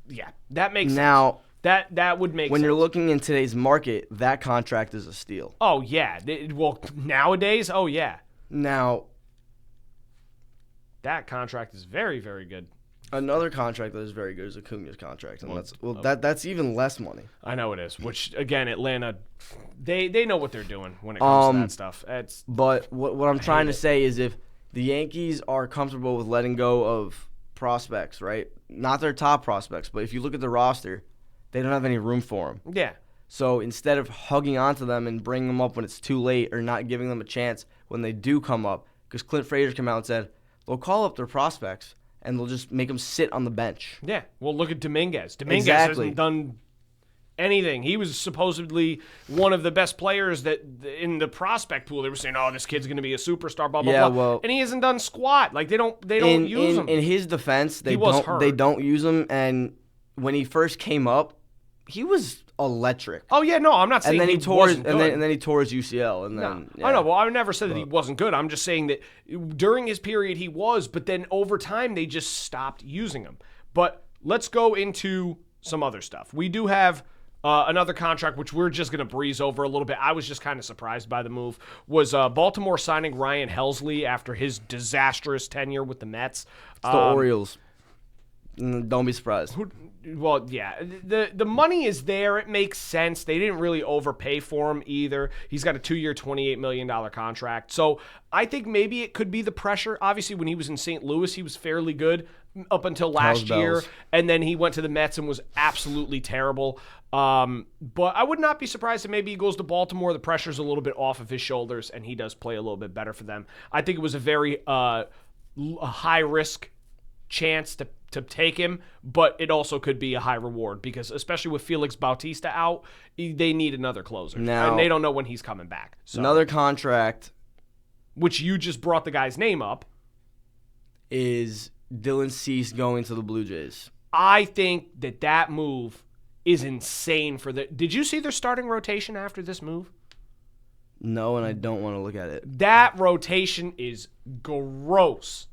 Yeah, that makes now, sense. That would make when sense. You're looking in today's market, that contract is a steal. Oh yeah, well nowadays, oh yeah. Now, that contract is very, very good. Another contract that is very good is Acuna's contract, and that's even less money. I know it is. Which again, Atlanta, they know what they're doing when it comes to that stuff. But what I'm trying to say is, if the Yankees are comfortable with letting go of prospects, right? Not their top prospects, but if you look at the roster, they don't have any room for them. Yeah. So instead of hugging onto them and bringing them up when it's too late, or not giving them a chance when they do come up, because Clint Frazier came out and said they'll call up their prospects and they'll just make them sit on the bench. Yeah. Well, look at Dominguez. Dominguez Exactly. hasn't done anything. He was supposedly one of the best players that in the prospect pool. They were saying, "Oh, this kid's going to be a superstar." Blah blah Yeah, blah. well, and he hasn't done squat. Like they don't use him. In his defense, they was hurt. don't use him. And when he first came up, he was electric. Oh yeah, no, I'm not saying. And then he wasn't good. and then he tore his UCL. And then I know. Well, I never said that he wasn't good. I'm just saying that during his period he was, but then over time they just stopped using him. But let's go into some other stuff. We do have Another contract, which we're just going to breeze over a little bit. I was just kind of surprised by the move, was Baltimore signing Ryan Helsley after his disastrous tenure with the Mets. It's the Orioles. Don't be surprised. Well, yeah, the money is there. It makes sense. They didn't really overpay for him either. He's got a 2-year, $28 million contract. So I think maybe it could be the pressure. Obviously, when he was in St. Louis, he was fairly good up until last year. And then he went to the Mets and was absolutely terrible. But I would not be surprised if maybe he goes to Baltimore. The pressure's a little bit off of his shoulders, and he does play a little bit better for them. I think it was a very high-risk chance to take him, but it also could be a high reward because especially with Felix Bautista out, they need another closer. Now, and they don't know when he's coming back. So, another contract, which you just brought the guy's name up, is Dylan Cease going to the Blue Jays. I think that move is insane for the... Did you see their starting rotation after this move? No, and I don't want to look at it. That rotation is gross.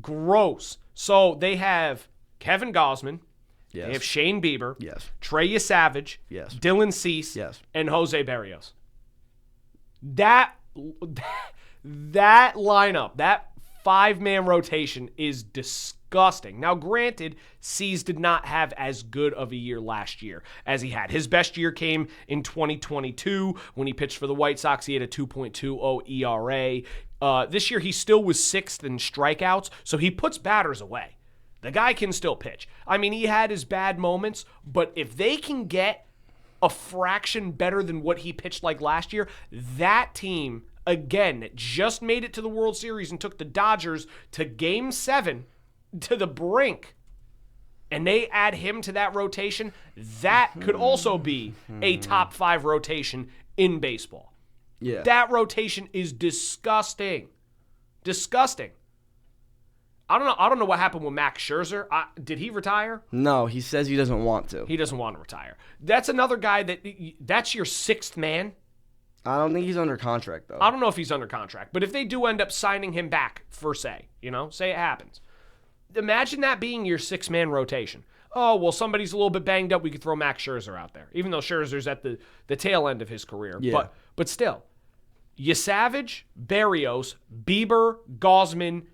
Gross. So they have Kevin Gausman, Yes. They have Shane Bieber, Yes. Trey Savage, Yes. Dylan Cease, Yes. and Jose Barrios. That lineup, that 5-man rotation is disgusting. Now, granted, Cease did not have as good of a year last year as he had. His best year came in 2022 when he pitched for the White Sox. He had a 2.20 ERA. This year, he still was 6th in strikeouts, so he puts batters away. The guy can still pitch. I mean, he had his bad moments, but if they can get a fraction better than what he pitched like last year, that team, again, just made it to the World Series and took the Dodgers to Game 7, to the brink, and they add him to that rotation, that could also be a top 5 rotation in baseball. Yeah. That rotation is disgusting. Disgusting. I don't know what happened with Max Scherzer. Did he retire? No, he says he doesn't want to. He doesn't want to retire. That's another guy that's your 6th man. I don't think he's under contract, though. I don't know if he's under contract, but if they do end up signing him back for say it happens. Imagine that being your 6-man rotation. Oh, well, somebody's a little bit banged up. We could throw Max Scherzer out there, even though Scherzer's at the tail end of his career. Yeah. But still, Savage, Barrios, Bieber, Gausman,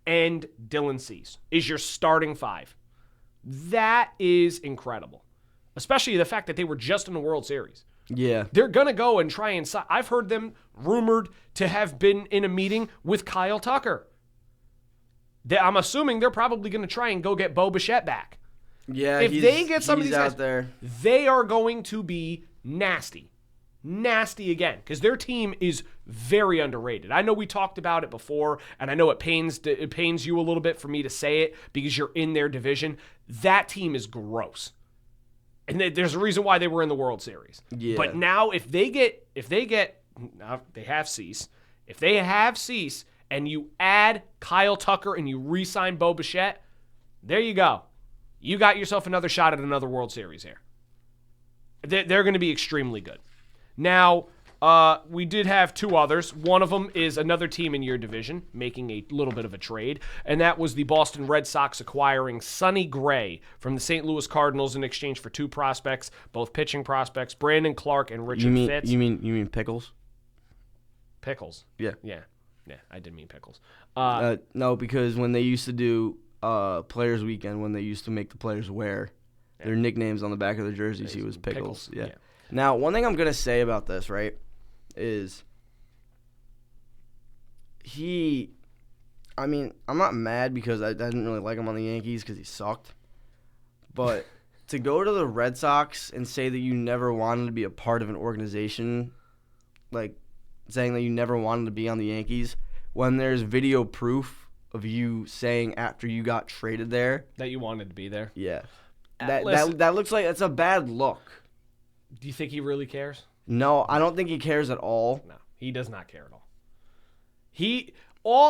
and Dylan Cease is your starting 5. That is incredible, especially the fact that they were just in the World Series. Yeah. They're going to go and try and sign. I've heard them rumored to have been in a meeting with Kyle Tucker. I'm assuming they're probably going to try and go get Bo Bichette back. Yeah, if they get some of these out guys, there, they are going to be nasty. Nasty again, because their team is very underrated. I know we talked about it before, and I know it pains you a little bit for me to say it because you're in their division. That team is gross. And there's a reason why they were in the World Series. Yeah. But now if they have Cease. If they have Cease and you add Kyle Tucker and you re-sign Bo Bichette, there you go. You got yourself another shot at another World Series here. They're going to be extremely good. Now, we did have 2 others. One of them is another team in your division making a little bit of a trade, and that was the Boston Red Sox acquiring Sonny Gray from the St. Louis Cardinals in exchange for 2 prospects, both pitching prospects, Brandon Clark and Richard Fitz. You mean Pickles? Pickles. Yeah. Yeah, I did mean Pickles. No, because when they used to do Players Weekend, when they used to make the players wear their nicknames on the back of their jerseys, he was Pickles. Yeah. Now, one thing I'm going to say about this, right, is I'm not mad because I didn't really like him on the Yankees because he sucked. But to go to the Red Sox and say that you never wanted to be a part of an organization, like saying that you never wanted to be on the Yankees, when there's video proof of you saying after you got traded there that you wanted to be there. Yeah. Listen, That looks like it's a bad look. do you think he really cares? No, I don't think he cares at all. No, he does not care at all.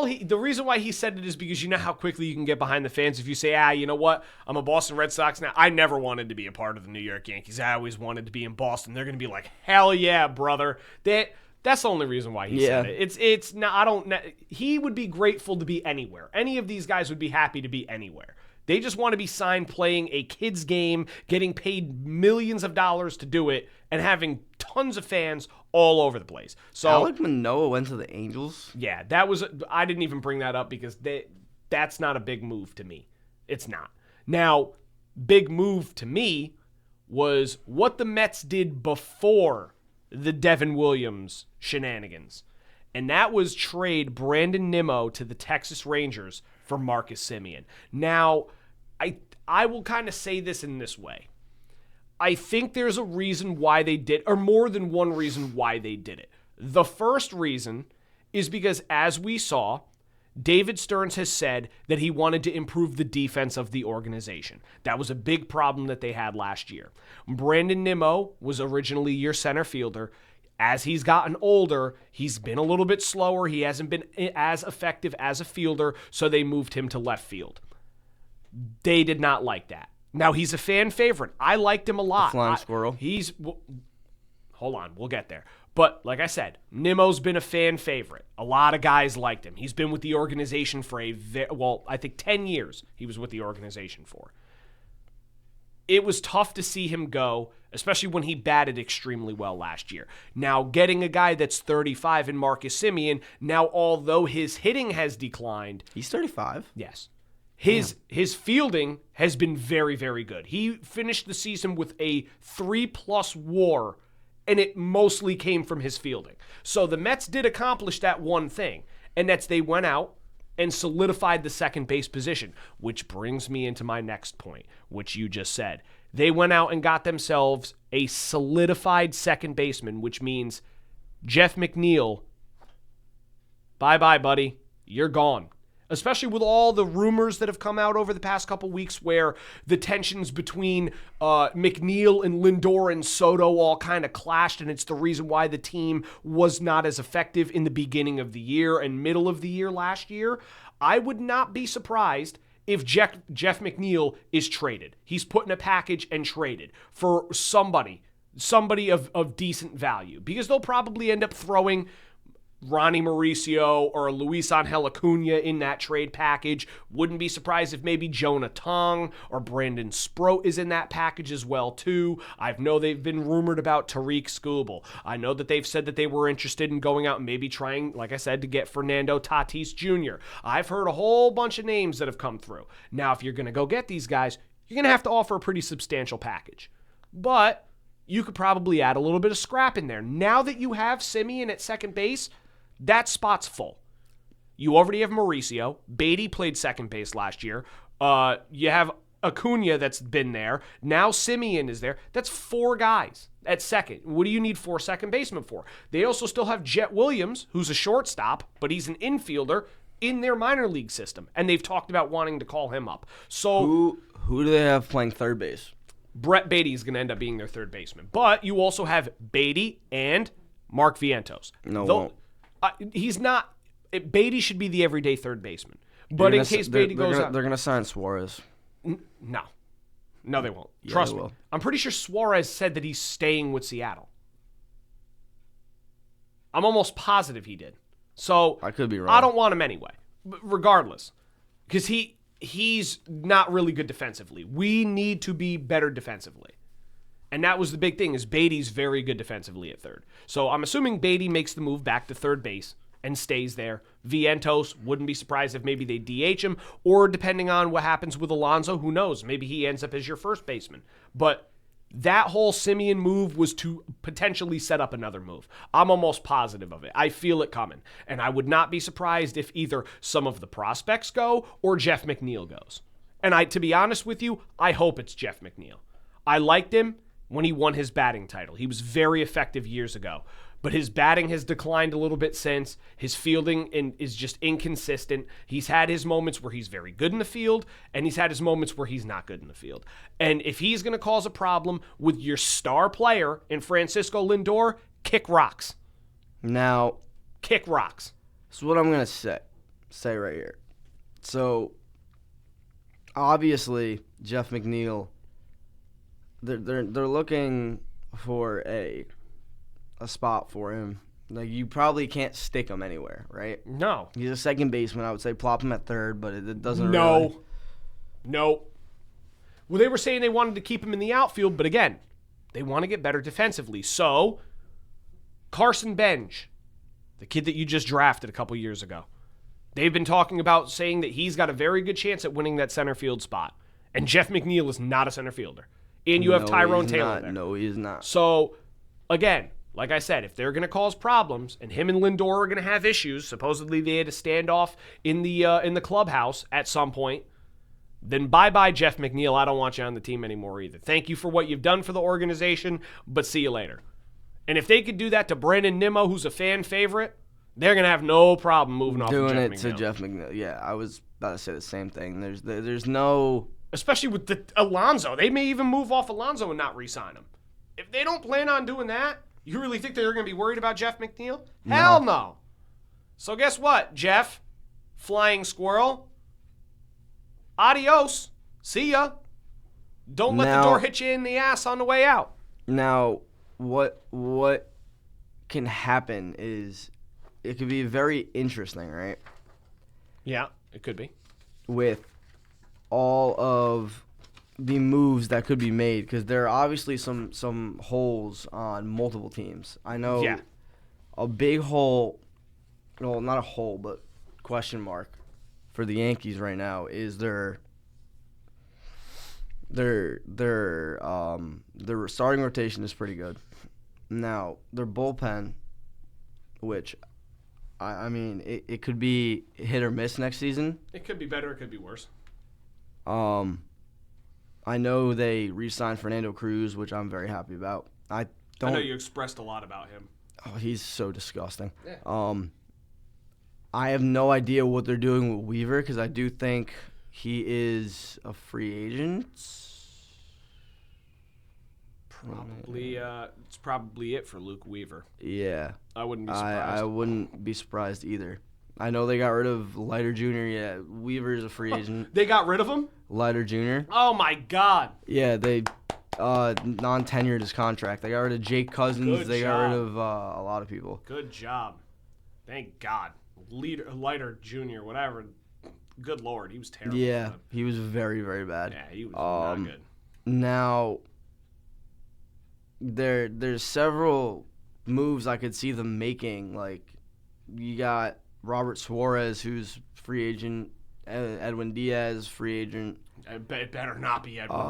The reason why he said it is because you know how quickly you can get behind the fans if you say, you know what, I'm a Boston Red Sox now. I never wanted to be a part of the New York Yankees. I always wanted to be in Boston. They're going to be like, hell yeah, brother. That's the only reason why he said it. He would be grateful to be anywhere. Any of these guys would be happy to be anywhere. They just want to be signed playing a kid's game, getting paid millions of dollars to do it, and having tons of fans all over the place. So Alec Manoah went to the Angels? yeah, I didn't even bring that up because that's not a big move to me. It's not. Now, big move to me was what the Mets did before the Devin Williams shenanigans. And that was trade Brandon Nimmo to the Texas Rangers for Marcus Semien. Now, I will kind of say this in this way. I think there's a reason why they did, or more than one reason why they did it. The first reason is because, as we saw, David Stearns has said that he wanted to improve the defense of the organization. That was a big problem that they had last year. Brandon Nimmo was originally your center fielder. As he's gotten older, he's been a little bit slower. He hasn't been as effective as a fielder, so they moved him to left field. They did not like that. Now, he's a fan favorite. I liked him a lot. The flying squirrel. Hold on, we'll get there. But like I said, Nimmo's been a fan favorite. A lot of guys liked him. He's been with the organization for I think 10 years he was with the organization for. It was tough to see him go, especially when he batted extremely well last year. Now, getting a guy that's 35 in Marcus Semien, now although his hitting has declined. He's 35? Yes. His fielding has been very, very good. He finished the season with a 3+ WAR, and it mostly came from his fielding. So the Mets did accomplish that one thing, and that's they went out and solidified the second base position, which brings me into my next point, which you just said. They went out and got themselves a solidified second baseman, which means Jeff McNeil, bye-bye, buddy. You're gone. Especially with all the rumors that have come out over the past couple weeks where the tensions between McNeil and Lindor and Soto all kind of clashed, and it's the reason why the team was not as effective in the beginning of the year and middle of the year last year. I would not be surprised if Jeff McNeil is traded. He's put in a package and traded for somebody of decent value, because they'll probably end up throwing Ronnie Mauricio or Luis Angel Acuna in that trade package. Wouldn't be surprised if maybe Jonah Tong or Brandon Sproat is in that package as well too. I know they've been rumored about Tariq Skubal. I know that they've said that they were interested in going out and maybe trying, like I said, to get Fernando Tatis Jr. I've heard a whole bunch of names that have come through. Now, if you're going to go get these guys, you're going to have to offer a pretty substantial package. But you could probably add a little bit of scrap in there. Now that you have Semien at second base, that spot's full. You already have Mauricio. Beatty played second base last year. You have Acuna that's been there. Now Semien is there. That's 4 guys at second. What do you need 4 second basemen for? They also still have Jet Williams, who's a shortstop, but he's an infielder in their minor league system, and they've talked about wanting to call him up. So who do they have playing third base? Brett Beatty is going to end up being their third baseman. But you also have Beatty and Mark Vientos. Won't. He's not. Beatty should be the everyday third baseman. But in case Beatty goes out, they're going to sign Suarez. No, they won't. Yeah, Trust they me. will. I'm pretty sure Suarez said that he's staying with Seattle. I'm almost positive he did. So I could be wrong. I don't want him anyway. Regardless, because he's not really good defensively. We need to be better defensively. And that was the big thing, is Beatty's very good defensively at third. So I'm assuming Beatty makes the move back to third base and stays there. Vientos, wouldn't be surprised if maybe they DH him, or depending on what happens with Alonso, who knows, maybe he ends up as your first baseman. But that whole Semien move was to potentially set up another move. I'm almost positive of it. I feel it coming. And I would not be surprised if either some of the prospects go or Jeff McNeil goes. And to be honest with you, I hope it's Jeff McNeil. I liked him when he won his batting title. He was very effective years ago. But his batting has declined a little bit since. His fielding is just inconsistent. He's had his moments where he's very good in the field, and he's had his moments where he's not good in the field. And if he's going to cause a problem with your star player in Francisco Lindor, kick rocks. Now, Kick rocks. this is what I'm going to say right here. So, obviously, Jeff McNeil, they're looking for a spot for him. Like, you probably can't stick him anywhere, right? No. He's a second baseman. I would say plop him at third, but it doesn't No. really. Nope. Well, they were saying they wanted to keep him in the outfield, but again, they want to get better defensively. So, Carson Bench, the kid that you just drafted a couple years ago, they've been talking about saying that he's got a very good chance at winning that center field spot. And Jeff McNeil is not a center fielder. And you have Tyrone Taylor there. No, he is not. So, again, like I said, if they're going to cause problems, and him and Lindor are going to have issues, supposedly they had a standoff in the clubhouse at some point, then bye-bye Jeff McNeil. I don't want you on the team anymore either. Thank you for what you've done for the organization, but see you later. And if they could do that to Brandon Nimmo, who's a fan favorite, they're going to have no problem moving off doing of it to Jeff McNeil. Yeah, I was about to say the same thing. There's no... Especially with the Alonso. They may even move off Alonso and not re-sign him. If they don't plan on doing that, you really think they're going to be worried about Jeff McNeil? No. Hell no. So guess what, Jeff? Flying squirrel. Adios. See ya. Don't let the door hit you in the ass on the way out. Now, what can happen is it could be very interesting, right? Yeah, it could be. With all of the moves that could be made, because there are obviously some holes on multiple teams. I know a big hole, well, not a hole, but question mark for the Yankees right now is their starting rotation is pretty good. Now, their bullpen, which, I mean, it could be hit or miss next season. It could be better, it could be worse. I know they re-signed Fernando Cruz, which I'm very happy about. I know you expressed a lot about him. Oh, he's so disgusting. Yeah. I have no idea what they're doing with Weaver because I do think he is a free agent. Probably, it's probably it for Luke Weaver. Yeah. I wouldn't be surprised. I wouldn't be surprised either. I know they got rid of Leiter Jr. Yeah, Weaver's a free agent. They got rid of him? Leiter Jr. Oh, my God. Yeah, they non-tenured his contract. They got rid of Jake Cousins. They got rid of a lot of people. Good job. Thank God. Leiter Jr., whatever. Good Lord, he was terrible. Yeah, he was very, very bad. Yeah, he was not good. Now, there's several moves I could see them making. Like, you got Robert Suarez, who's free agent. Edwin Diaz, free agent. It better not be Edwin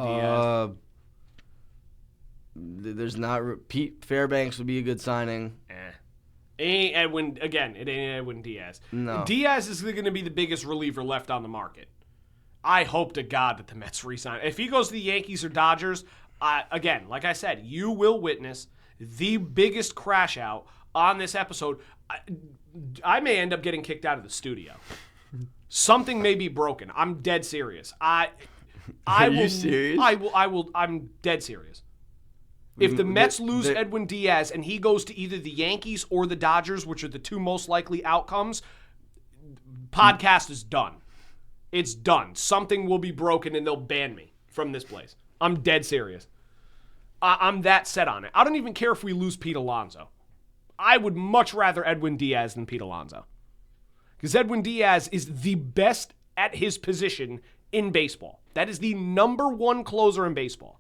Diaz. There's not. Pete Fairbanks would be a good signing. It ain't Edwin. Again, it ain't Edwin Diaz. No. Diaz is going to be the biggest reliever left on the market. I hope to God that the Mets re-sign. If he goes to the Yankees or Dodgers, again, like I said, you will witness the biggest crash out on this episode. I may end up getting kicked out of the studio. Something may be broken. I'm dead serious. Are you serious? I'm dead serious. If the Mets lose Edwin Diaz and he goes to either the Yankees or the Dodgers, which are the two most likely outcomes, podcast is done. It's done. Something will be broken and they'll ban me from this place. I'm dead serious. I'm that set on it. I don't even care if we lose Pete Alonso. I would much rather Edwin Diaz than Pete Alonso. Because Edwin Diaz is the best at his position in baseball. That is the number one closer in baseball.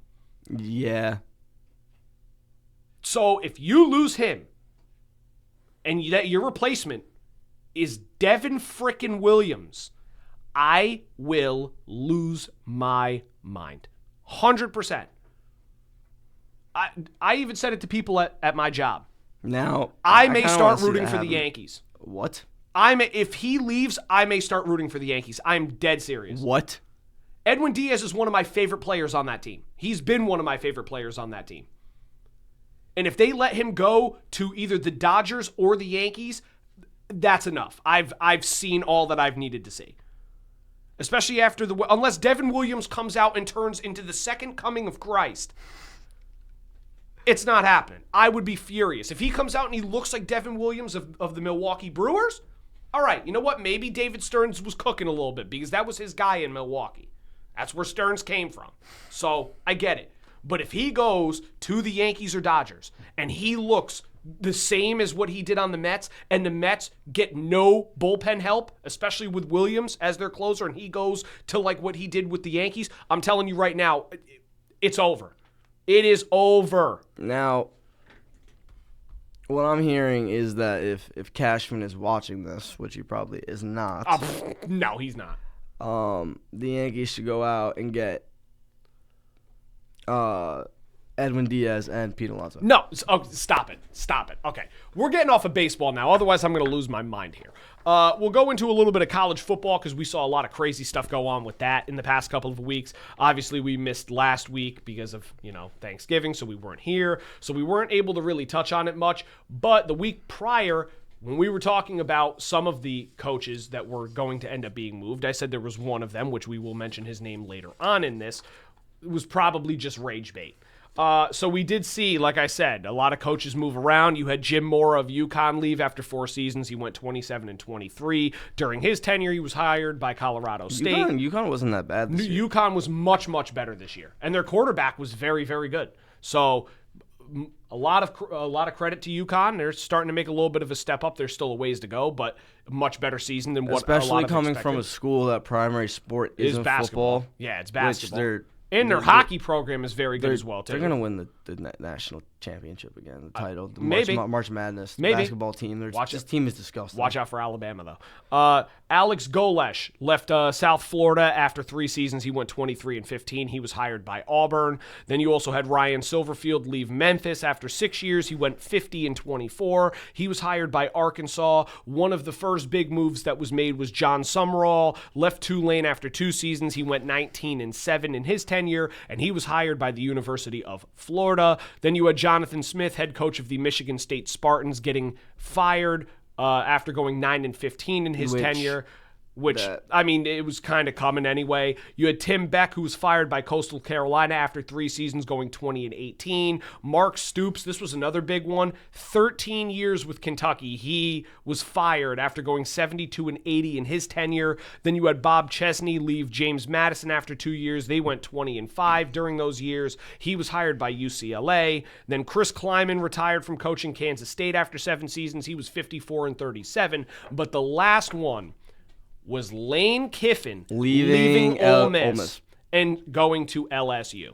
Yeah. So if you lose him and your replacement is Devin frickin' Williams, I will lose my mind. 100%. I even said it to people at my job. Now, I may start rooting for the Yankees. What? If he leaves, I may start rooting for the Yankees. I'm dead serious. What? Edwin Diaz is one of my favorite players on that team. He's been one of my favorite players on that team. And if they let him go to either the Dodgers or the Yankees, that's enough. I've seen all that I've needed to see. Especially after unless Devin Williams comes out and turns into the second coming of Christ. It's not happening. I would be furious. If he comes out and he looks like Devin Williams of the Milwaukee Brewers, all right, you know what? Maybe David Stearns was cooking a little bit because that was his guy in Milwaukee. That's where Stearns came from. So I get it. But if he goes to the Yankees or Dodgers and he looks the same as what he did on the Mets, and the Mets get no bullpen help, especially with Williams as their closer, and he goes to like what he did with the Yankees, I'm telling you right now, it's over. It is over. Now, what I'm hearing is that if Cashman is watching this, which he probably is not. No, he's not. The Yankees should go out and get Edwin Diaz and Pete Alonso. No, stop it. Okay, we're getting off of baseball now. Otherwise, I'm going to lose my mind here. We'll go into a little bit of college football because we saw a lot of crazy stuff go on with that in the past couple of weeks. Obviously, we missed last week because of, Thanksgiving, so we weren't here. So we weren't able to really touch on it much. But the week prior, when we were talking about some of the coaches that were going to end up being moved, I said there was one of them, which we will mention his name later on in this, it was probably just rage bait. So we did see, like I said, a lot of coaches move around. You had Jim Mora of UConn leave after 4 seasons. He went 27-23. During his tenure, he was hired by Colorado State. UConn wasn't that bad this year. UConn was much, much better this year. And their quarterback was very, very good. So a lot of credit to UConn. They're starting to make a little bit of a step up. There's still a ways to go, but a much better season than what Especially a lot of coming expected. from a school that primary sport Is isn't basketball. football. Yeah, it's basketball. Which And their hockey program is very good as well, too. They're going to win the national championship again, the title, the maybe. March Madness, the Maybe. basketball team. This team is disgusting. Watch out for Alabama, though. Alex Golesh left South Florida after 3 seasons. He went 23-15. He was hired by Auburn. Then you also had Ryan Silverfield leave Memphis after 6 years. He went 50-24. He was hired by Arkansas. One of the first big moves that was made was John Summerall left Tulane after 2 seasons. He went 19-7 in his tenure, and he was hired by the University of Florida. Then you had Jonathan Smith, head coach of the Michigan State Spartans, getting fired after going 9-15 in his tenure. It was kind of coming anyway. You had Tim Beck, who was fired by Coastal Carolina after 3 seasons, going 20-18. Mark Stoops, this was another big one. 13 years with Kentucky. He was fired after going 72-80 in his tenure. Then you had Bob Chesney leave James Madison after 2 years. They went 20-5 during those years. He was hired by UCLA. Then Chris Kleiman retired from coaching Kansas State after 7 seasons. He was 54-37. But the last one was Lane Kiffin leaving Ole Miss and going to LSU.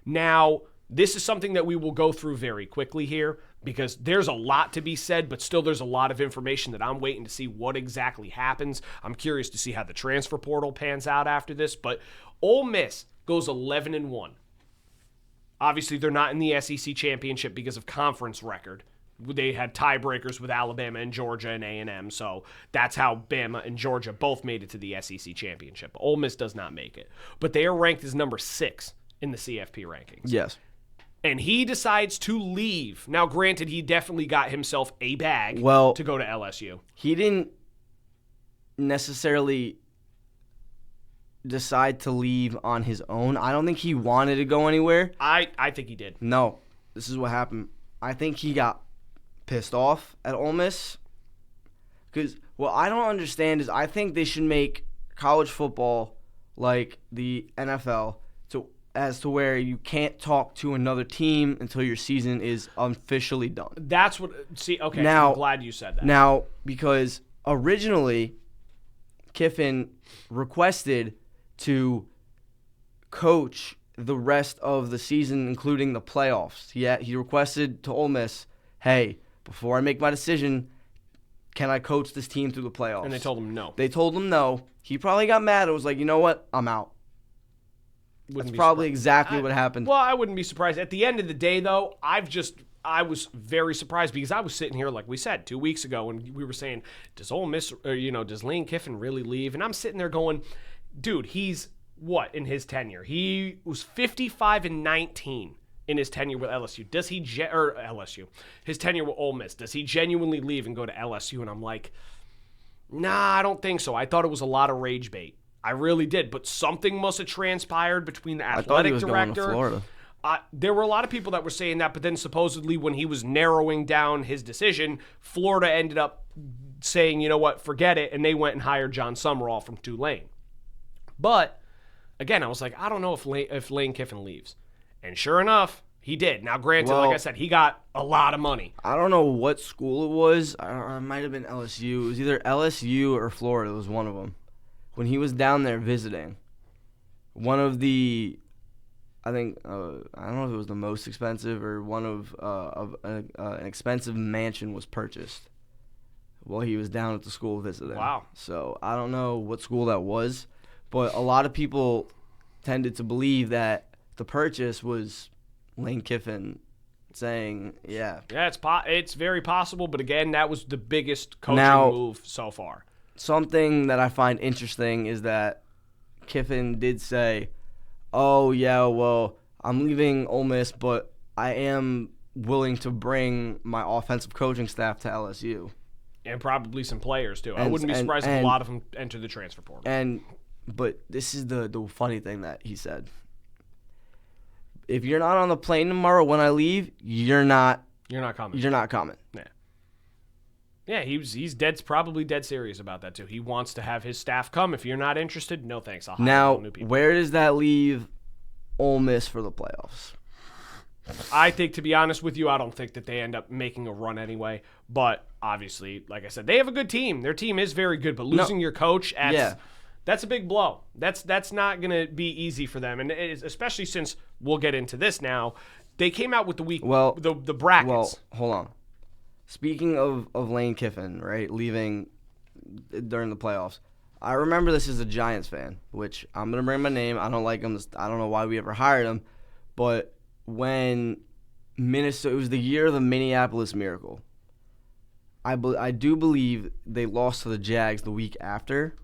Now, this is something that we will go through very quickly here because there's a lot to be said, but still there's a lot of information that I'm waiting to see what exactly happens. I'm curious to see how the transfer portal pans out after this, but Ole Miss goes 11-1. Obviously, they're not in the SEC championship because of conference record. They had tiebreakers with Alabama and Georgia and A&M, so that's how Bama and Georgia both made it to the SEC championship. Ole Miss does not make it. But they are ranked as number 6 in the CFP rankings. Yes. And he decides to leave. Now, granted, he definitely got himself a bag to go to LSU. He didn't necessarily decide to leave on his own. I don't think he wanted to go anywhere. I think he did. No. This is what happened. I think he got pissed off at Ole Miss because what I don't understand is I think they should make college football like the NFL as to where you can't talk to another team until your season is officially done. That's what now, I'm glad you said that. Now, because originally Kiffin requested to coach the rest of the season, including the playoffs. He requested to Ole Miss, hey, before I make my decision, can I coach this team through the playoffs? And they told him no. They told him no. He probably got mad and was like, you know what? I'm out. That's probably exactly what happened. Well, I wouldn't be surprised. At the end of the day, though, I was very surprised because I was sitting here, like we said, 2 weeks ago, and we were saying, does Ole Miss, does Lane Kiffin really leave? And I'm sitting there going, dude, he's what in his tenure? He was 55-19 in his tenure with LSU. Does he LSU? His tenure with Ole Miss. Does he genuinely leave and go to LSU? And I'm like, nah, I don't think so. I thought it was a lot of rage bait. I really did, but something must have transpired between the athletic director. Going to Florida. There were a lot of people that were saying that, but then supposedly when he was narrowing down his decision, Florida ended up saying, you know what, forget it, and they went and hired John Summerall from Tulane. But again, I was like, I don't know if Lane Kiffin leaves. And sure enough, He did. Now, granted, like I said, he got a lot of money. I don't know what school it was. It might have been LSU. It was either LSU or Florida. It was one of them. When he was down there visiting, one of the, I think, I don't know if it was the most expensive or one of an expensive mansion was purchased while he was down at the school visiting. Wow. So I don't know what school that was, but a lot of people tended to believe that the purchase was Lane Kiffin saying, yeah. Yeah, it's very possible, but again, that was the biggest coaching move so far. Something that I find interesting is that Kiffin did say, oh, yeah, well, I'm leaving Ole Miss, but I am willing to bring my offensive coaching staff to LSU. And probably some players, too. I wouldn't be surprised if a lot of them enter the transfer portal. But this is the funny thing that he said. If you're not on the plane tomorrow when I leave, you're not coming. You're not coming. Yeah. Yeah, he's probably dead serious about that too. He wants to have his staff come. If you're not interested, no thanks. I'll hire new people. Where does that leave Ole Miss for the playoffs? I think, to be honest with you, I don't think that they end up making a run anyway. But obviously, like I said, they have a good team. Their team is very good, but losing your coach that's a big blow. That's not going to be easy for them, and it is, especially since we'll get into this now. They came out with the brackets. Well, hold on. Speaking of Lane Kiffin, right, leaving during the playoffs, I remember this as a Giants fan, which I'm going to bring my name. I don't like him. I don't know why we ever hired him, but when Minnesota, it was the year of the Minneapolis Miracle. I do believe they lost to the Jags the week after.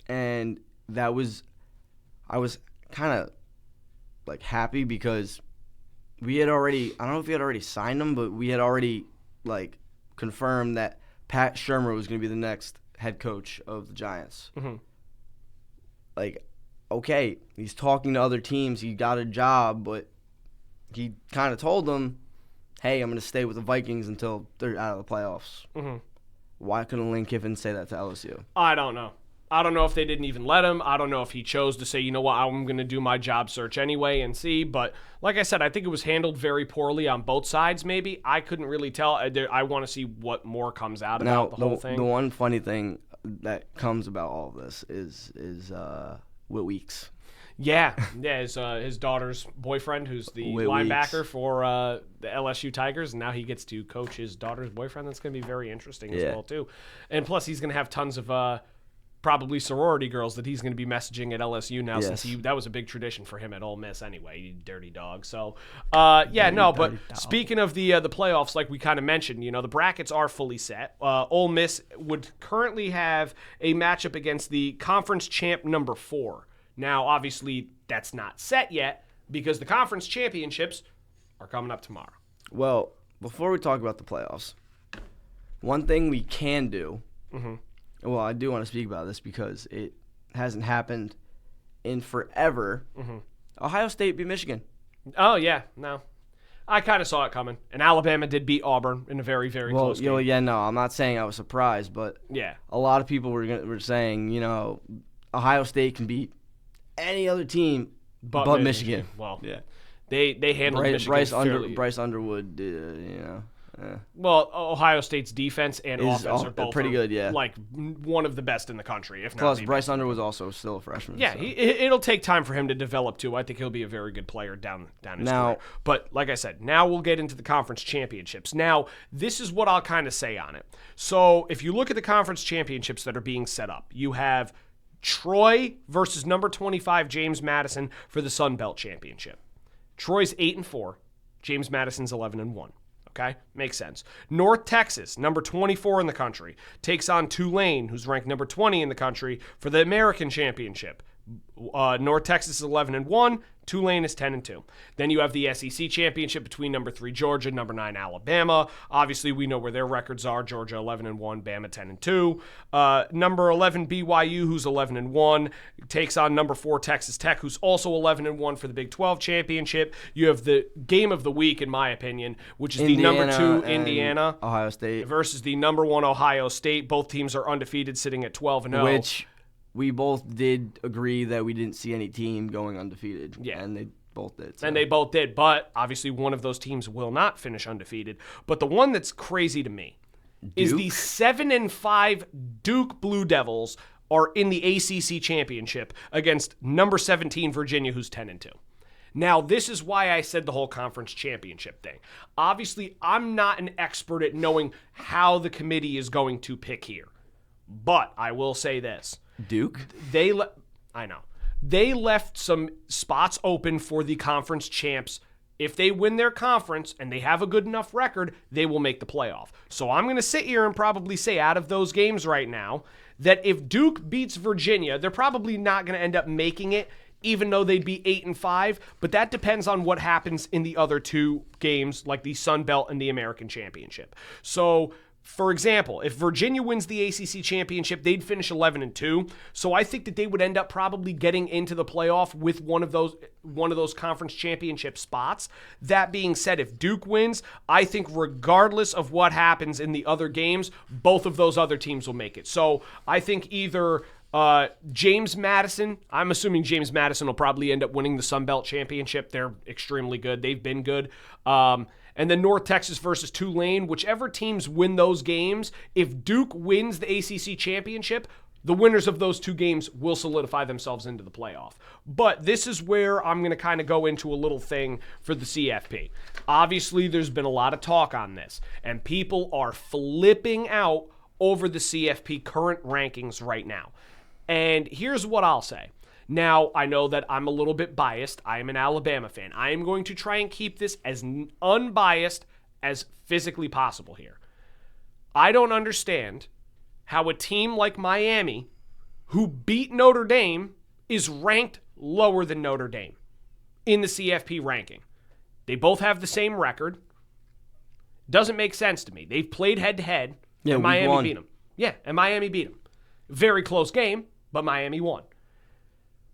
And I was kind of like happy because we had already, I don't know if we had already signed him, but we had already like confirmed that Pat Shurmur was going to be the next head coach of the Giants. Mm-hmm. Like, okay, he's talking to other teams. He got a job, but he kind of told them, hey, I'm going to stay with the Vikings until they're out of the playoffs. Mm-hmm. Why couldn't Lane Kiffin say that to LSU? I don't know. I don't know if they didn't even let him. I don't know if he chose to say, you know what, I'm going to do my job search anyway and see. But like I said, I think it was handled very poorly on both sides maybe. I couldn't really tell. I want to see what more comes out about the whole thing. The one funny thing that comes about all of this is Will Weeks. Yeah, his daughter's boyfriend, who's the linebacker for the LSU Tigers, and now he gets to coach his daughter's boyfriend. That's going to be very interesting as well, too. And plus, he's going to have tons of probably sorority girls that he's going to be messaging at LSU now, since that was a big tradition for him at Ole Miss anyway, you dirty dog. So, speaking of the playoffs, like we kind of mentioned, the brackets are fully set. Ole Miss would currently have a matchup against the conference champ number 4. Now, obviously, that's not set yet because the conference championships are coming up tomorrow. Well, before we talk about the playoffs, one thing we can do, well, I do want to speak about this because it hasn't happened in forever. Ohio State beat Michigan. Oh, yeah, no. I kind of saw it coming. And Alabama did beat Auburn in a very, very close game. Yeah, no, I'm not saying I was surprised, but a lot of people were saying, Ohio State can beat any other team but Michigan. Well, they handled Michigan Bryce Underwood, Well, Ohio State's defense and offense are both pretty good, like one of the best in the country, if not. Plus, Bryce Underwood was also still a freshman. Yeah, so. It'll take time for him to develop too. I think he'll be a very good player down his career. But like I said, now we'll get into the conference championships. Now, this is what I'll kind of say on it. So, if you look at the conference championships that are being set up, you have Troy versus number 25 James Madison for the Sun Belt Championship. Troy's 8-4, James Madison's 11-1. Okay, makes sense. North Texas, number 24 in the country, takes on Tulane, who's ranked number 20 in the country, for the American Championship. North Texas is 11-1. Tulane is 10-2. Then you have the SEC Championship between number 3 Georgia, number 9 Alabama. Obviously, we know where their records are. Georgia 11-1, Bama 10-2. Number 11 BYU, who's 11-1, takes on number 4 Texas Tech, who's also 11-1 for the Big 12 Championship. You have the game of the week, in my opinion, which is the number 2 Indiana Ohio State versus the number 1 Ohio State. Both teams are undefeated, sitting at 12-0. Which we both did agree that we didn't see any team going undefeated. Yeah. And they both did. So. And they both did. But obviously one of those teams will not finish undefeated. But the one that's crazy to me is the 7-5 Duke Blue Devils are in the ACC championship against number 17 Virginia, who's 10-2. Now, this is why I said the whole conference championship thing. Obviously, I'm not an expert at knowing how the committee is going to pick here. But I will say this. Duke? I know. They left some spots open for the conference champs. If they win their conference and they have a good enough record, they will make the playoff. So I'm going to sit here and probably say out of those games right now that if Duke beats Virginia, they're probably not going to end up making it, even though they'd be 8-5. But that depends on what happens in the other two games, like the Sun Belt and the American Championship. So, for example, if Virginia wins the ACC championship, they'd finish 11-2. So I think that they would end up probably getting into the playoff with one of those conference championship spots. That being said, if Duke wins, I think regardless of what happens in the other games, both of those other teams will make it. So I think either James Madison, I'm assuming James Madison will probably end up winning the Sun Belt championship. They're extremely good. They've been good. And then North Texas versus Tulane, whichever teams win those games, if Duke wins the ACC championship, the winners of those two games will solidify themselves into the playoff. But this is where I'm going to kind of go into a little thing for the CFP. Obviously, there's been a lot of talk on this, and people are flipping out over the CFP current rankings right now. And here's what I'll say. Now, I know that I'm a little bit biased. I am an Alabama fan. I am going to try and keep this as unbiased as physically possible here. I don't understand how a team like Miami, who beat Notre Dame, is ranked lower than Notre Dame in the CFP ranking. They both have the same record. Doesn't make sense to me. They've played head-to-head, and Miami beat them. Yeah, and Miami beat them. Very close game, but Miami won.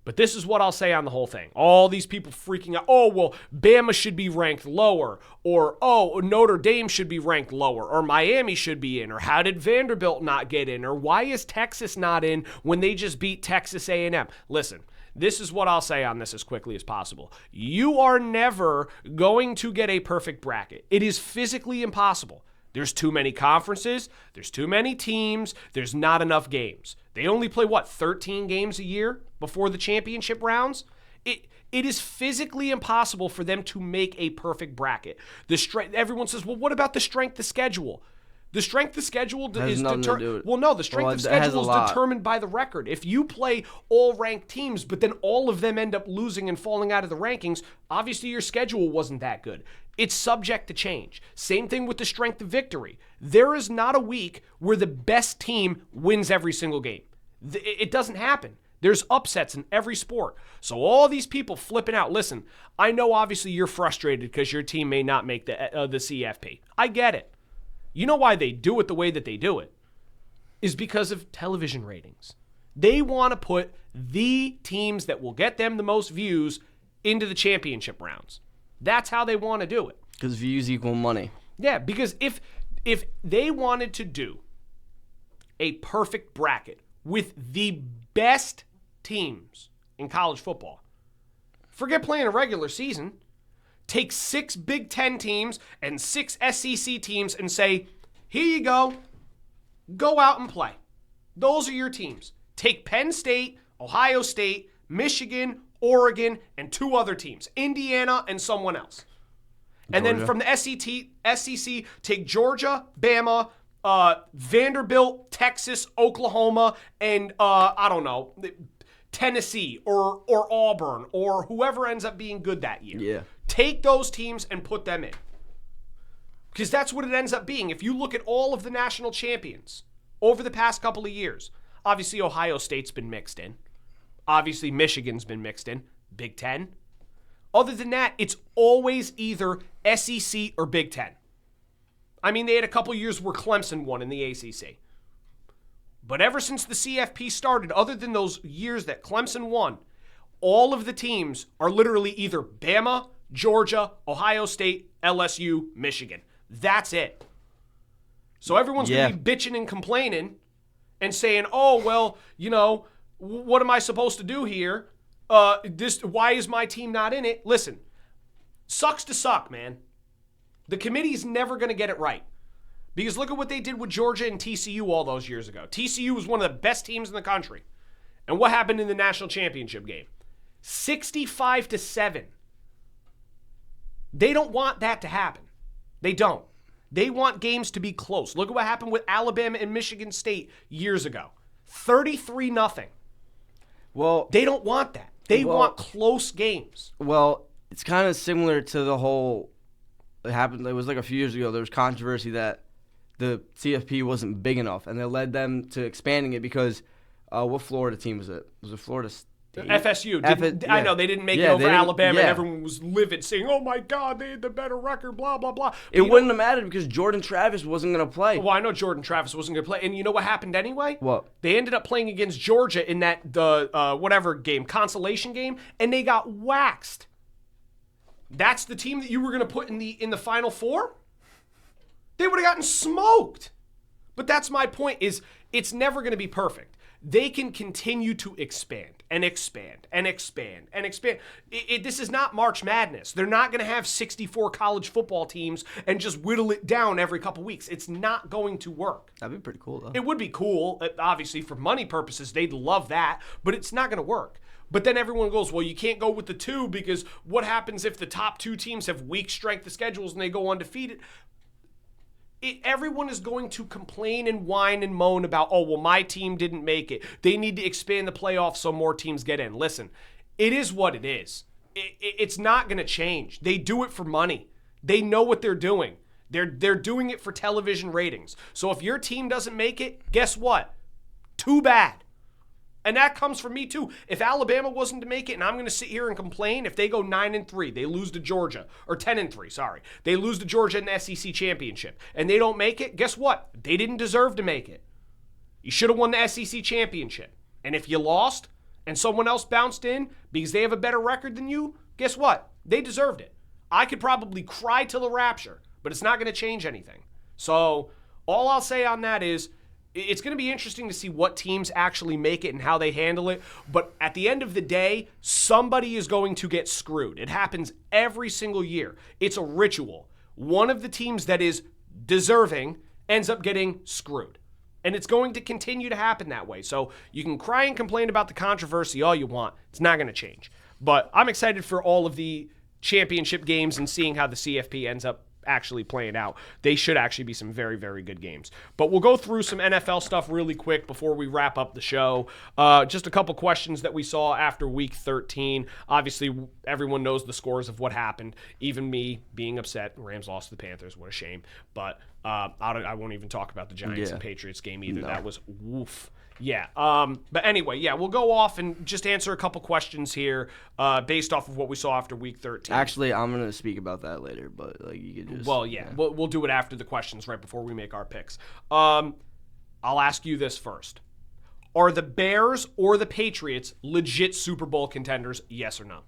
But this is what I'll say on the whole thing. All these people freaking out, oh, well, Bama should be ranked lower, or, oh, Notre Dame should be ranked lower, or Miami should be in, or how did Vanderbilt not get in, or why is Texas not in when they just beat Texas A&M? Listen, this is what I'll say on this as quickly as possible. You are never going to get a perfect bracket. It is physically impossible. There's too many conferences, there's too many teams, there's not enough games. They only play, 13 games a year before the championship rounds? It is physically impossible for them to make a perfect bracket. Everyone says, well, what about the strength of schedule? The strength of schedule is determined. Well, no, the strength of schedule is determined by the record. If you play all ranked teams, but then all of them end up losing and falling out of the rankings, obviously your schedule wasn't that good. It's subject to change. Same thing with the strength of victory. There is not a week where the best team wins every single game. It doesn't happen. There's upsets in every sport. So all these people flipping out. Listen, I know obviously you're frustrated because your team may not make the CFP. I get it. You know why they do it the way that they do it is because of television ratings. They want to put the teams that will get them the most views into the championship rounds. That's how they want to do it. Because views equal money. Yeah, because if they wanted to do a perfect bracket with the best teams in college football, forget playing a regular season. Take 6 Big Ten teams and 6 SEC teams and say, here you go. Go out and play. Those are your teams. Take Penn State, Ohio State, Michigan, Oregon, and 2 other teams, Indiana and someone else. And then from the SEC, take Georgia, Bama, Vanderbilt, Texas, Oklahoma, and I don't know, Tennessee or Auburn or whoever ends up being good that year. Yeah. Take those teams and put them in. Because that's what it ends up being. If you look at all of the national champions over the past couple of years, obviously Ohio State's been mixed in. Obviously Michigan's been mixed in. Big Ten. Other than that, it's always either SEC or Big Ten. I mean, they had a couple years where Clemson won in the ACC. But ever since the CFP started, other than those years that Clemson won, all of the teams are literally either Bama, Georgia, Ohio State, LSU, Michigan. That's it. So everyone's going to be bitching and complaining and saying, oh, well, you know, what am I supposed to do here? Why is my team not in it? Listen, sucks to suck, man. The committee's never going to get it right. Because look at what they did with Georgia and TCU all those years ago. TCU was one of the best teams in the country. And what happened in the national championship game? 65-7. They don't want that to happen. They don't. They want games to be close. Look at what happened with Alabama and Michigan State years ago. 33-0. Well, they don't want that. They want close games. Well, it's kind of similar to the whole. It was like a few years ago. There was controversy that the CFP wasn't big enough, and they led them to expanding it because what Florida team was it? Was it Florida State? FSU. I know they didn't make it over Alabama, and everyone was livid, saying, "Oh my God, they had the better record." Blah blah blah. It wouldn't have mattered because Jordan Travis wasn't going to play. Well, I know Jordan Travis wasn't going to play, and you know what happened anyway? What? They ended up playing against Georgia in the whatever game, consolation game, and they got waxed. That's the team that you were going to put in the Final Four? They would have gotten smoked. But that's my point, is it's never going to be perfect. They can continue to expand and expand and expand and expand. This is not March Madness. They're not going to have 64 college football teams and just whittle it down every couple weeks. It's not going to work. That'd be pretty cool, though. It would be cool. Obviously, for money purposes, they'd love that. But it's not going to work. But then everyone goes, well, you can't go with the two because what happens if the top two teams have weak strength of schedules and they go undefeated? Everyone is going to complain and whine and moan about, oh, well, my team didn't make it. They need to expand the playoffs so more teams get in. Listen, it is what it is. It's not going to change. They do it for money. They know what they're doing. They're doing it for television ratings. So if your team doesn't make it, guess what? Too bad. And that comes from me too. If Alabama wasn't to make it, and I'm going to sit here and complain, if they go 9-3, they lose to Georgia, or 10-3, sorry. They lose to Georgia in the SEC championship, and they don't make it, guess what? They didn't deserve to make it. You should have won the SEC championship. And if you lost, and someone else bounced in because they have a better record than you, guess what? They deserved it. I could probably cry till the rapture, but it's not going to change anything. So all I'll say on that is, it's going to be interesting to see what teams actually make it and how they handle it. But at the end of the day, somebody is going to get screwed. It happens every single year. It's a ritual. One of the teams that is deserving ends up getting screwed. And it's going to continue to happen that way. So you can cry and complain about the controversy all you want. It's not going to change. But I'm excited for all of the championship games and seeing how the CFP ends up actually playing out. They should actually be some very, very good games. But we'll go through some NFL stuff really quick before we wrap up the show. Just a couple questions that we saw after Week 13. Obviously, everyone knows the scores of what happened. Even me being upset. Rams lost to the Panthers. What a shame. But I won't even talk about the Giants and Patriots game either. No. That was woof. Yeah. But anyway, yeah, we'll go off and just answer a couple questions here based off of what we saw after Week 13. Actually, I'm going to speak about that later, but like you could just... Well, yeah. We'll do it after the questions right before we make our picks. I'll ask you this first. Are the Bears or the Patriots legit Super Bowl contenders, yes or no?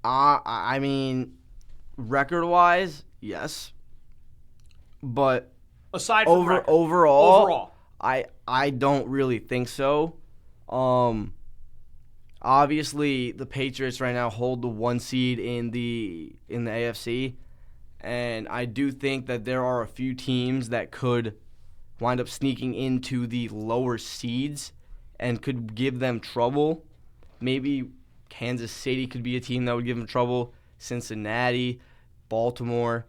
I mean, record-wise, yes. But... Aside from overall, I don't really think so. Obviously, the Patriots right now hold the 1 seed in the AFC, and I do think that there are a few teams that could wind up sneaking into the lower seeds and could give them trouble. Maybe Kansas City could be a team that would give them trouble. Cincinnati, Baltimore.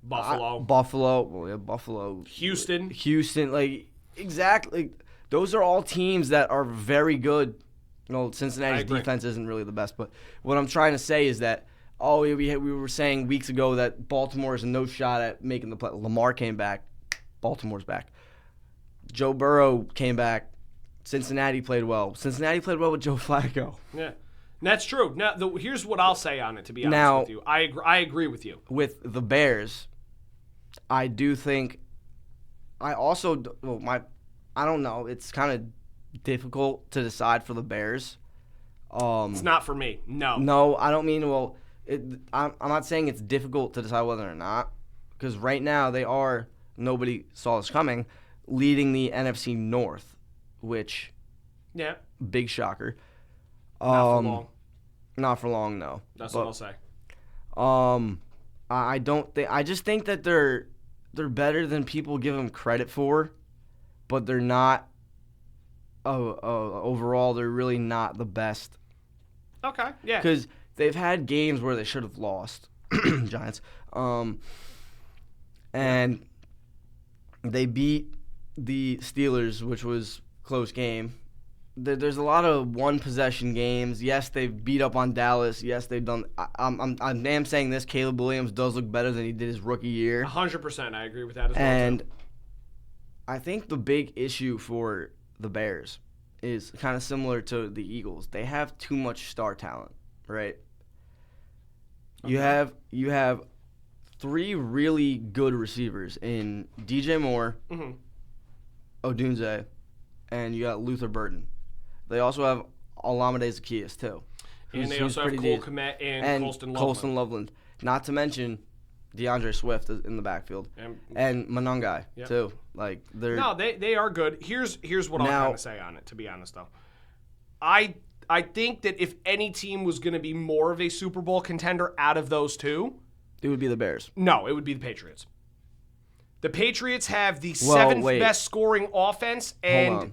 Buffalo. Well, yeah, Buffalo. Houston, like, exactly. Those are all teams that are very good. You know, Cincinnati's defense isn't really the best, but what I'm trying to say is that, we were saying weeks ago that Baltimore is no shot at making the play. Lamar came back. Baltimore's back. Joe Burrow came back. Cincinnati played well. Cincinnati played well with Joe Flacco. Yeah. That's true. Now, here's what I'll say on it, to be honest with you. I agree with you. With the Bears, I do think I don't know. It's kind of difficult to decide for the Bears. It's not for me. No. No, I don't mean, I'm not saying it's difficult to decide whether or not, because right now they are, nobody saw this coming, leading the NFC North, which Yeah. Big shocker. Not for long. Not for long, no. That's what I'll say. I don't think. I just think that they're better than people give them credit for, but they're not. Overall, they're really not the best. Okay. Yeah. Because they've had games where they should have lost, Giants. And they beat the Steelers, which was a close game. There's a lot of one-possession games. Yes, they've beat up on Dallas. Yes, they've done. I'm damn saying this. Caleb Williams does look better than he did his rookie year. 100%. I agree with that as well. And too. I think the big issue for the Bears is kind of similar to the Eagles. They have too much star talent, right? Okay. You have 3 really good receivers in DJ Moore, Odunze, and you got Luther Burden. They also have Olamide Zaccheaus, too. And they also have Cole Kmet and Colston Loveland. Not to mention DeAndre Swift is in the backfield. And Monangai, too. Like, they are good. Here's what I'm going to say on it, to be honest, though. I think that if any team was going to be more of a Super Bowl contender out of those two, it would be the Bears. No, it would be the Patriots. The Patriots have the 7th best scoring offense, and hold on.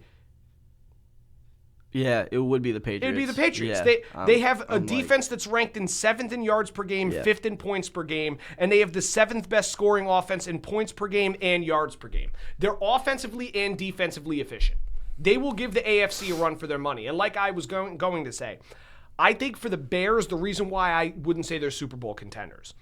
Yeah, it would be the Patriots. It would be the Patriots. Yeah, they have a defense that's ranked in 7th in yards per game, 5th in points per game, and they have the 7th best scoring offense in points per game and yards per game. They're offensively and defensively efficient. They will give the AFC a run for their money. And like I was going to say, I think for the Bears, the reason why I wouldn't say they're Super Bowl contenders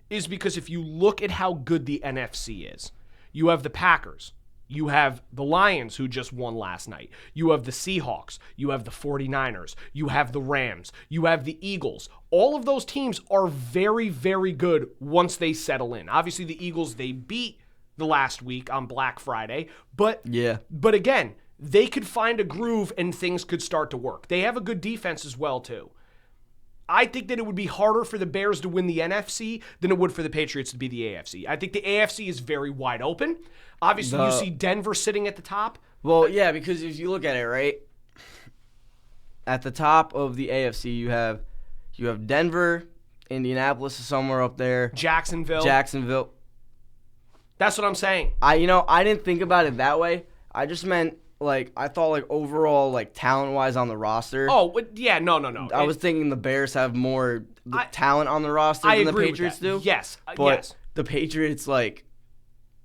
is because if you look at how good the NFC is, you have the Packers. You have the Lions, who just won last night. You have the Seahawks. You have the 49ers. You have the Rams. You have the Eagles. All of those teams are very, very good once they settle in. Obviously, the Eagles, they beat the last week on Black Friday. But again, they could find a groove and things could start to work. They have a good defense as well, too. I think that it would be harder for the Bears to win the NFC than it would for the Patriots to be the AFC. I think the AFC is very wide open. Obviously, you see Denver sitting at the top. Well, yeah, because if you look at it, right, at the top of the AFC, you have Denver, Indianapolis is somewhere up there. Jacksonville. That's what I'm saying. I didn't think about it that way. I just meant, like, I thought, like, overall, like, talent-wise on the roster. Oh, yeah, no. I was thinking the Bears have more talent on the roster than the Patriots do. Yes, but the Patriots, like,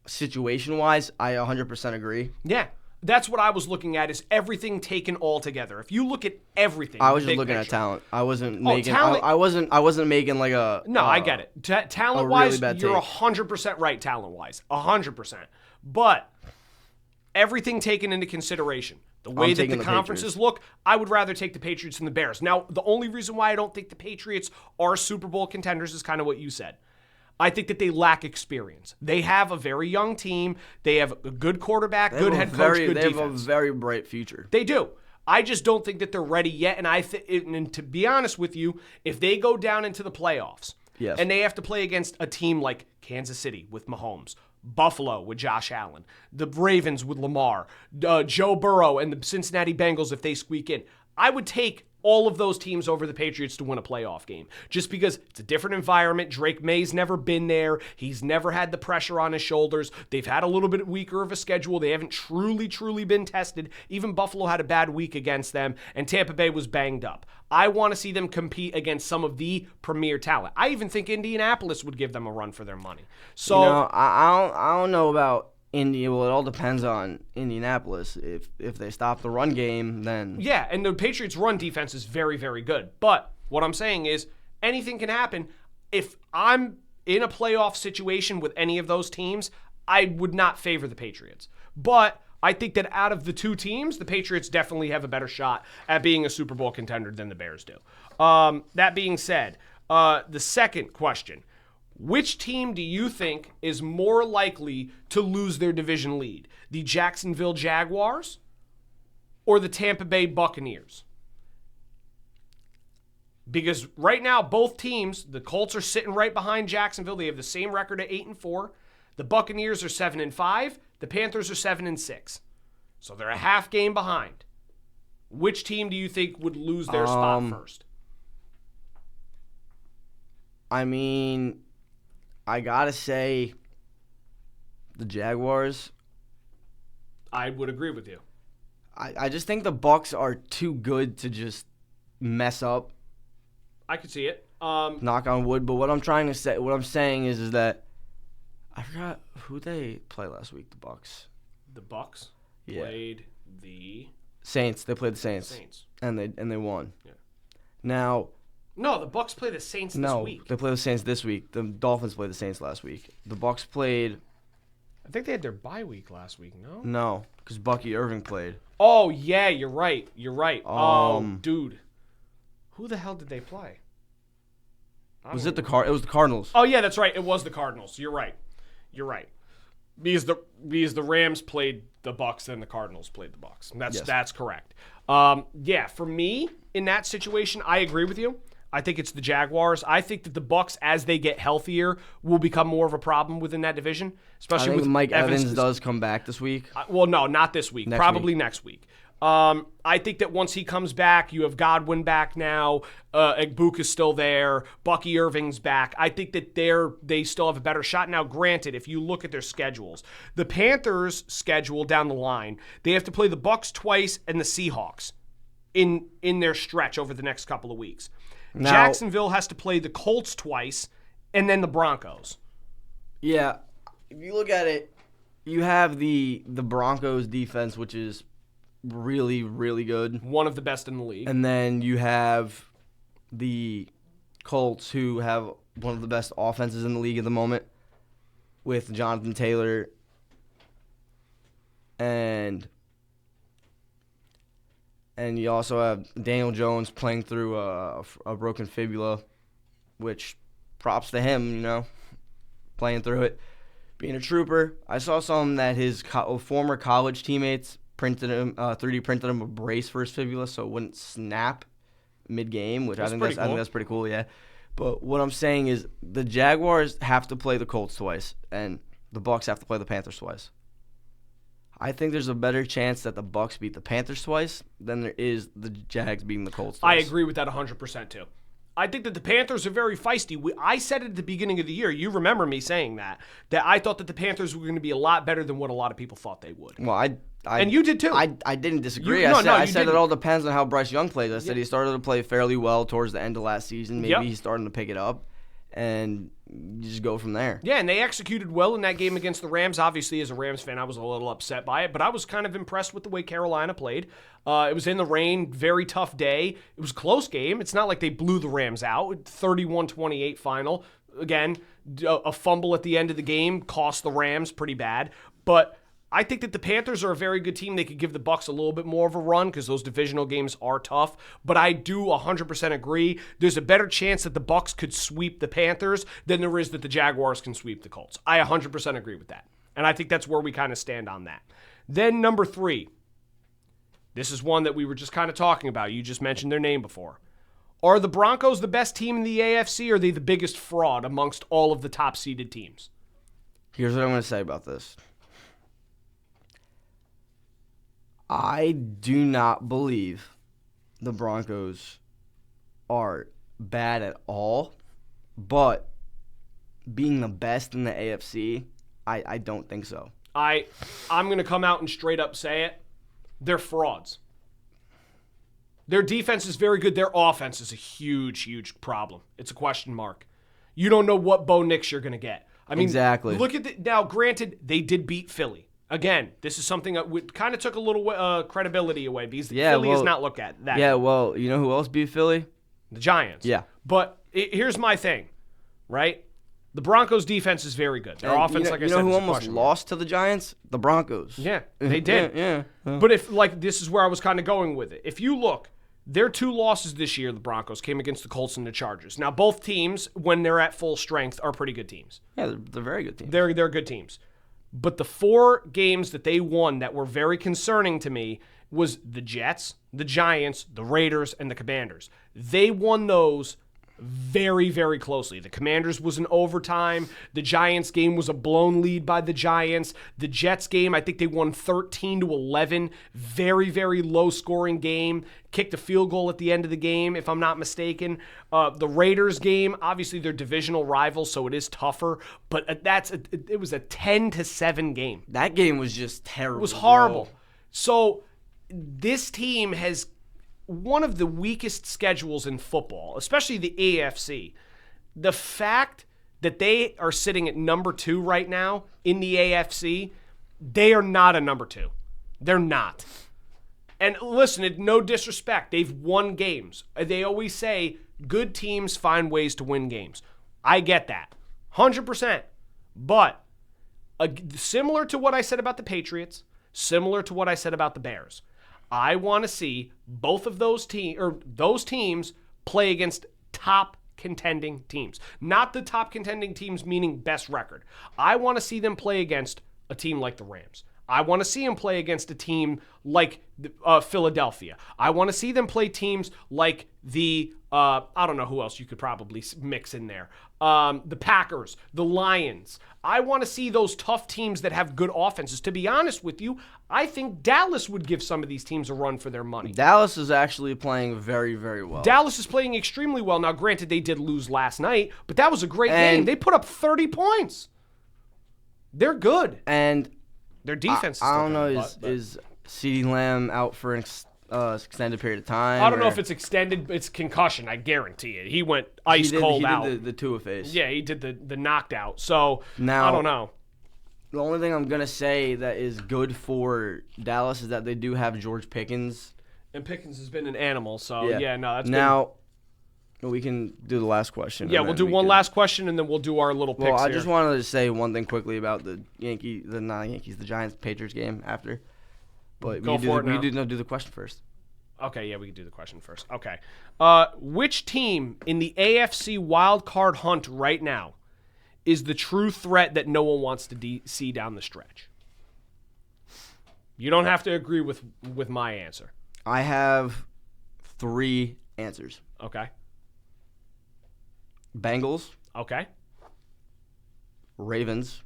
situation-wise, I 100% agree. Yeah, that's what I was looking at, is everything taken all together. If you look at everything, I was just looking at talent. I wasn't making. I wasn't making like a. No, I get it. Talent-wise, you're 100% right. Talent-wise, 100%. But everything taken into consideration, the way that the conferences look, I would rather take the Patriots than the Bears. Now, the only reason why I don't think the Patriots are Super Bowl contenders is kind of what you said. I think that they lack experience. They have a very young team. They have a good quarterback, good head coach, good defense. They have a very bright future. They do. I just don't think that they're ready yet. And and to be honest with you, if they go down into the playoffs and they have to play against a team like Kansas City with Mahomes, Buffalo with Josh Allen, the Ravens with Lamar, Joe Burrow and the Cincinnati Bengals, if they squeak in, I would take all of those teams over the Patriots to win a playoff game. Just because it's a different environment. Drake May's never been there. He's never had the pressure on his shoulders. They've had a little bit weaker of a schedule. They haven't truly been tested. Even Buffalo had a bad week against them, and Tampa Bay was banged up. I want to see them compete against some of the premier talent. I even think Indianapolis would give them a run for their money. So I don't know about Indy. Well, it all depends on Indianapolis. If they stop the run game, then yeah, and the Patriots' run defense is very, very good. But what I'm saying is anything can happen. If I'm in a playoff situation with any of those teams, I would not favor the Patriots. But I think that out of the two teams, the Patriots definitely have a better shot at being a Super Bowl contender than the Bears do. That being said, the second question. Which team do you think is more likely to lose their division lead? The Jacksonville Jaguars or the Tampa Bay Buccaneers? Because right now, both teams, the Colts are sitting right behind Jacksonville. They have the same record at 8-4. The Buccaneers are 7-5. The Panthers are 7-6. So they're a half game behind. Which team do you think would lose their spot first? I mean, I gotta say, the Jaguars. I would agree with you. I just think the Bucks are too good to just mess up. I could see it. Knock on wood. But what I'm saying is that I forgot who they played last week. The Bucks. The Bucks Yeah. played the Saints. They played the Saints. Saints. And they won. Yeah. Now. No, the Bucks play the Saints this week. They play the Saints this week. The Dolphins played the Saints last week. The Bucks played. I think they had their bye week last week. No. No, because Bucky Irving played. Oh yeah, you're right. Dude, who the hell did they play? Was it the Cardinals? Oh yeah, that's right. It was the Cardinals. You're right. Because the Rams played the Bucks, then the Cardinals played the Bucks. That's correct. Yeah, for me in that situation, I agree with you. I think it's the Jaguars. I think that the Bucks, as they get healthier, will become more of a problem within that division. Especially I think with Mike Evans does come back this week. Well, no, not this week. Probably next week. I think that once he comes back, you have Godwin back now. Egbuka's still there. Bucky Irving's back. I think that they still have a better shot. Now, granted, if you look at their schedules, the Panthers' schedule down the line, they have to play the Bucks twice and the Seahawks in their stretch over the next couple of weeks. Now, Jacksonville has to play the Colts twice and then the Broncos. Yeah, if you look at it, you have the Broncos defense, which is really, really good. One of the best in the league. And then you have the Colts, who have one of the best offenses in the league at the moment with Jonathan Taylor and you also have Daniel Jones playing through a broken fibula, which props to him, playing through it, being a trooper. I saw something that his former college teammates 3D printed him a brace for his fibula so it wouldn't snap mid-game, which I think that's pretty cool, yeah. But what I'm saying is the Jaguars have to play the Colts twice, and the Bucks have to play the Panthers twice. I think there's a better chance that the Bucks beat the Panthers twice than there is the Jags beating the Colts twice. I agree with that 100% too. I think that the Panthers are very feisty. I said it at the beginning of the year. You remember me saying that I thought that the Panthers were going to be a lot better than what a lot of people thought they would. Well, and you did too. I didn't disagree. I said it all depends on how Bryce Young plays. I said he started to play fairly well towards the end of last season. Maybe he's starting to pick it up. And you just go from there. Yeah, and they executed well in that game against the Rams. Obviously, as a Rams fan, I was a little upset by it, but I was kind of impressed with the way Carolina played. It was in the rain, very tough day. It was a close game. It's not like they blew the Rams out. 31-28 final. Again, a fumble at the end of the game cost the Rams pretty bad. But I think that the Panthers are a very good team. They could give the Bucks a little bit more of a run because those divisional games are tough. But I do 100% agree. There's a better chance that the Bucks could sweep the Panthers than there is that the Jaguars can sweep the Colts. I 100% agree with that. And I think that's where we kind of stand on that. Then number 3. This is one that we were just kind of talking about. You just mentioned their name before. Are the Broncos the best team in the AFC, or are they the biggest fraud amongst all of the top-seeded teams? Here's what I'm going to say about this. I do not believe the Broncos are bad at all, but being the best in the AFC, I don't think so. I'm going to come out and straight up say it. They're frauds. Their defense is very good. Their offense is a huge, huge problem. It's a question mark. You don't know what Bo Nix you're going to get. I mean, exactly. Look at now, granted, they did beat Philly. Again, this is something that kind of took a little credibility away because Philly is not looked at that. Yeah, well, you know who else beat Philly? The Giants. Yeah. But here's my thing, right? The Broncos' defense is very good. Their offense, like I said, you know who is a almost question lost to the Giants? The Broncos. Yeah, they did. Yeah. But this is where I was kind of going with it. If you look, their 2 losses this year, the Broncos, came against the Colts and the Chargers. Now, both teams, when they're at full strength, are pretty good teams. Yeah, they're very good teams. They're good teams. But the 4 games that they won that were very concerning to me was the Jets, the Giants, the Raiders, and the Commanders. They won those very, very closely. The Commanders was an overtime. The Giants game was a blown lead by the Giants. The Jets game, I think they won 13-11. Very, very low-scoring game. Kicked a field goal at the end of the game, if I'm not mistaken. The Raiders game, obviously they're divisional rivals, so it is tougher. But it was a 10-7 game. That game was just terrible. It was horrible. Bro. So this team has one of the weakest schedules in football, especially the AFC. The fact that they are sitting at number 2 right now in the AFC, they are not a number 2. They're not. And listen, no disrespect, they've won games. They always say good teams find ways to win games. I get that, 100%. But similar to what I said about the Patriots, similar to what I said about the Bears, I want to see both of those teams play against top contending teams. Not the top contending teams meaning best record. I want to see them play against a team like the Rams. I want to see them play against a team like Philadelphia. I want to see them play teams like the I don't know who else you could probably mix in there. The Packers, the Lions. I want to see those tough teams that have good offenses. To be honest with you, I think Dallas would give some of these teams a run for their money. Dallas is actually playing very, very well. Dallas is playing extremely well. Now, granted, they did lose last night, but that was a great game. They put up 30 points. They're good. And their defense is I don't know, but is CeeDee Lamb out for an extended period of time? I don't know if it's extended. It's concussion, I guarantee it. He went ice cold out. He did the Tua face. Yeah, he did the knocked out. So, now, I don't know. The only thing I'm going to say that is good for Dallas is that they do have George Pickens. And Pickens has been an animal, so no, that's now, we can do the last question. Yeah, we'll do one last question, and then we'll do our little picks I here. just wanted to say one thing quickly about the Giants-Patriots game after. But we do the question first. Okay, yeah, we can do the question first. Okay. Which team in the AFC wildcard hunt right now is the true threat that no one wants to see down the stretch? You don't have to agree with my answer. I have 3 answers. Okay. Bengals. Okay. Ravens.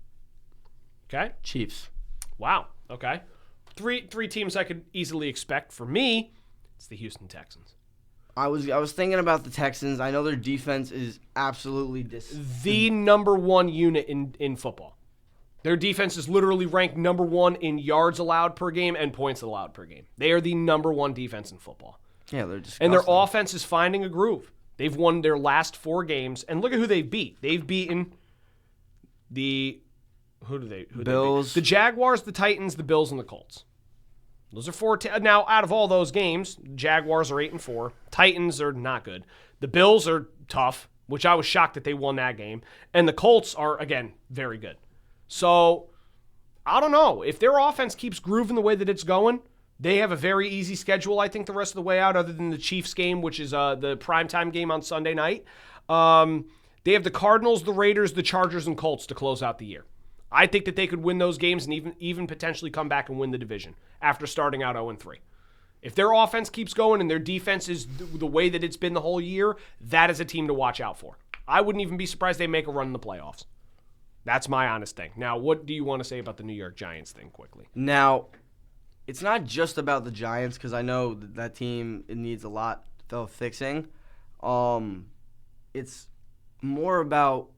Okay. Chiefs. Wow. Okay. Three teams I could easily expect. For me, it's the Houston Texans. I was thinking about the Texans. I know their defense is absolutely the number 1 unit in football. Their defense is literally ranked number 1 in yards allowed per game and points allowed per game. They are the number 1 defense in football. Yeah, they're disgusting. And their offense is finding a groove. They've won their last 4 games, and look at who they've beat. They've beaten the Bills, the Jaguars, the Titans, the Bills, and the Colts. Those are 4. Now, out of all those games, Jaguars are 8-4. Titans are not good. The Bills are tough, which I was shocked that they won that game. And the Colts are, again, very good. So, I don't know. If their offense keeps grooving the way that it's going, they have a very easy schedule, I think, the rest of the way out, other than the Chiefs game, which is the primetime game on Sunday night. They have the Cardinals, the Raiders, the Chargers, and Colts to close out the year. I think that they could win those games and even potentially come back and win the division after starting out 0-3. If their offense keeps going and their defense is the way that it's been the whole year, that is a team to watch out for. I wouldn't even be surprised they make a run in the playoffs. That's my honest thing. Now, what do you want to say about the New York Giants thing quickly? Now, it's not just about the Giants because I know that team it needs a lot of fixing. It's more about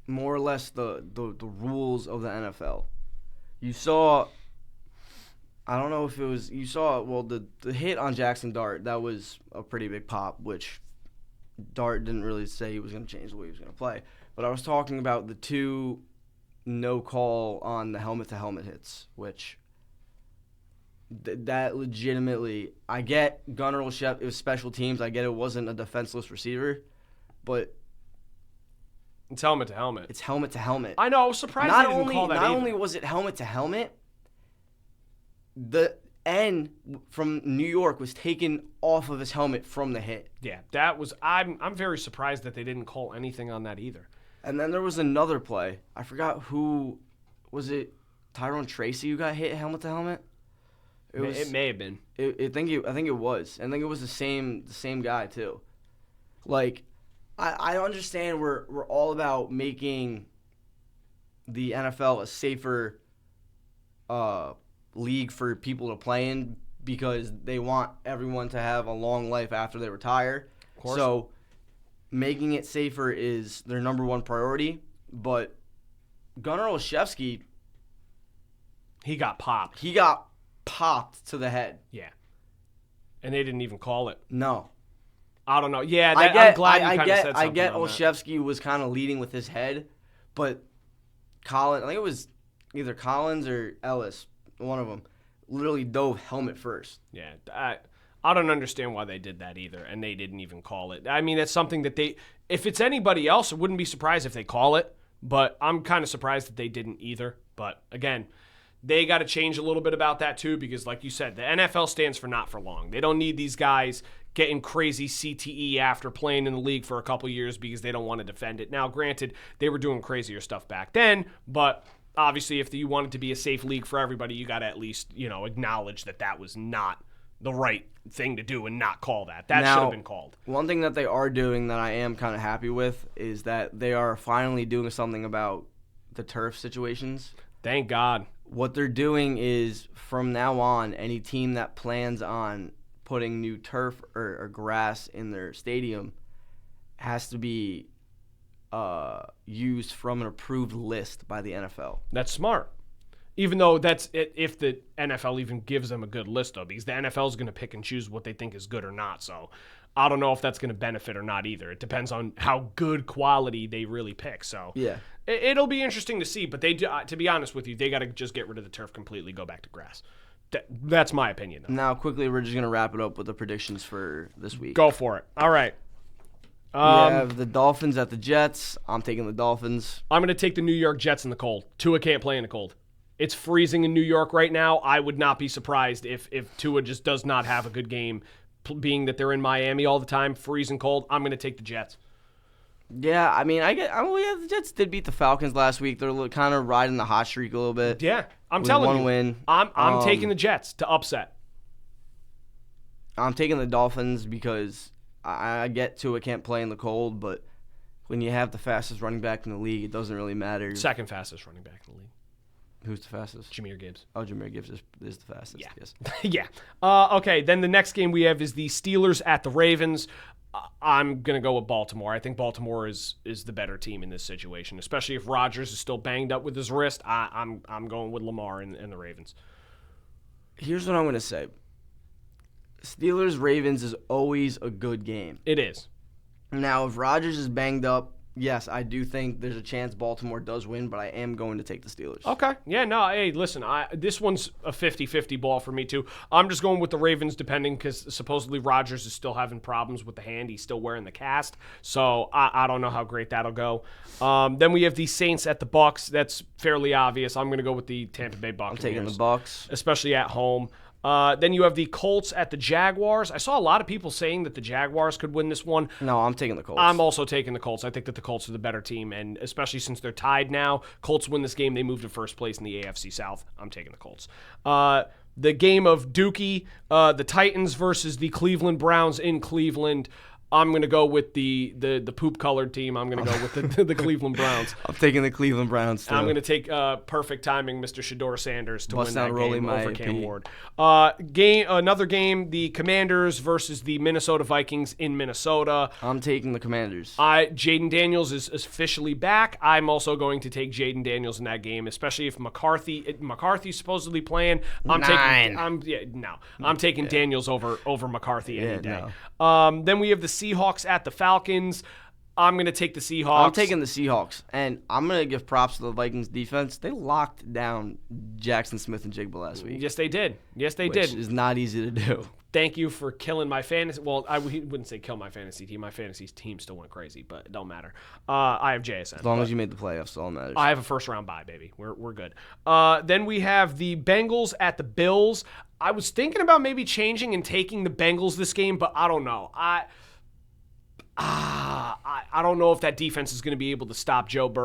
more or less the rules of the NFL. You saw, I don't know if it was, you saw, well, the hit on Jackson Dart, that was a pretty big pop, which Dart didn't really say he was going to change the way he was going to play. But I was talking about the 2 no call on the helmet-to-helmet hits, which that legitimately, I get Gunnar Shep, it was special teams, I get it wasn't a defenseless receiver, but it's helmet to helmet. It's helmet to helmet. I know. I was surprised they didn't call that Not either. only was it helmet to helmet, the N from New York was taken off of his helmet from the hit. Yeah, that was. I'm very surprised that they didn't call anything on that either. And then there was another play. I forgot who was it. Tyrone Tracy who got hit helmet to helmet. It may have been. I think it was. I think it was the same guy too. Like, I understand we're all about making the NFL a safer league for people to play in because they want everyone to have a long life after they retire. Of course. So making it safer is their number one priority. But Gunnar Olszewski, He got popped. he got popped to the head. Yeah. And they didn't even call it. No. I don't know. Yeah, I'm glad you kind of said something I get on that. Olszewski was kind of leading with his head, but I think it was either Collins or Ellis, one of them, literally dove helmet first. Yeah, I don't understand why they did that either, and they didn't even call it. I mean, it's something that if it's anybody else, I wouldn't be surprised if they call it, but I'm kind of surprised that they didn't either. But again, they got to change a little bit about that too, because like you said, the NFL stands for not for long. They don't need these guys getting crazy CTE after playing in the league for a couple years because they don't want to defend it. Now, granted, they were doing crazier stuff back then, but obviously if you want it to be a safe league for everybody, you got to at least, acknowledge that was not the right thing to do and not call that. That should have been called. One thing that they are doing that I am kind of happy with is that they are finally doing something about the turf situations. Thank God. What they're doing is from now on, any team that plans on putting new turf or grass in their stadium has to be used from an approved list by the NFL. That's smart. Even though that's if the NFL even gives them a good list, though, because the NFL is going to pick and choose what they think is good or not. So I don't know if that's going to benefit or not either. It depends on how good quality they really pick. So yeah, it'll be interesting to see. But they, to be honest with you, they got to just get rid of the turf completely, go back to grass. That's my opinion, though. Now, quickly, we're just going to wrap it up with the predictions for this week. Go for it. All right. We have the Dolphins at the Jets. I'm taking the Dolphins. I'm going to take the New York Jets in the cold. Tua can't play in the cold. It's freezing in New York right now. I would not be surprised if Tua just does not have a good game, being that they're in Miami all the time, freezing cold. I'm going to take the Jets. Yeah, I mean, the Jets did beat the Falcons last week. They're kind of riding the hot streak a little bit. Yeah, I'm with telling one you. Win. I'm taking the Jets to upset. I'm taking the Dolphins because I get Tua can't play in the cold, but when you have the fastest running back in the league, it doesn't really matter. Second fastest running back in the league. Who's the fastest? Jahmyr Gibbs. Oh, Jahmyr Gibbs is the fastest. Yeah. Yes. Yeah. Okay, then the next game we have is the Steelers at the Ravens. I'm going to go with Baltimore. I think Baltimore is the better team in this situation, especially if Rodgers is still banged up with his wrist. I'm going with Lamar and the Ravens. Here's what I'm going to say. Steelers-Ravens is always a good game. It is. Now, if Rodgers is banged up, yes, I do think there's a chance Baltimore does win, but I am going to take the Steelers. Okay. Yeah, no, hey, listen, this one's a 50-50 ball for me, too. I'm just going with the Ravens, depending, because supposedly Rodgers is still having problems with the hand. He's still wearing the cast, so I don't know how great that'll go. Then we have the Saints at the Bucs. That's fairly obvious. I'm going to go with the Tampa Bay Buccaneers. I'm taking the Bucs. Especially at home. Then you have the Colts at the Jaguars. I saw a lot of people saying that the Jaguars could win this one. No, I'm taking the Colts. I'm also taking the Colts. I think that the Colts are the better team, and especially since they're tied now, Colts win this game, they move to first place in the AFC South. I'm taking the Colts. The game of Dookie, the Titans versus the Cleveland Browns in Cleveland. I'm going to go with the poop-colored team. I'm going to go with the Cleveland Browns. I'm taking the Cleveland Browns, too. I'm going to take perfect timing, Mr. Shedeur Sanders, to win that game over Cam Ward. Another game, the Commanders versus the Minnesota Vikings in Minnesota. I'm taking the Commanders. Jaden Daniels is officially back. I'm also going to take Jaden Daniels in that game, especially if McCarthy's supposedly playing. I'm taking Daniels over McCarthy any day. No. Then we have the Seahawks at the Falcons. I'm going to take the Seahawks. I'm taking the Seahawks, and I'm going to give props to the Vikings defense. They locked down Jackson Smith and Jigba last week. Yes, they did. Which is not easy to do. Thank you for killing my fantasy. Well, I wouldn't say kill my fantasy team. My fantasy team still went crazy, but it don't matter. I have JSN. As long as you made the playoffs, all matters. I have a first-round bye, baby. We're good. Then we have the Bengals at the Bills. I was thinking about maybe changing and taking the Bengals this game, but I don't know. I don't know if that defense is going to be able to stop Josh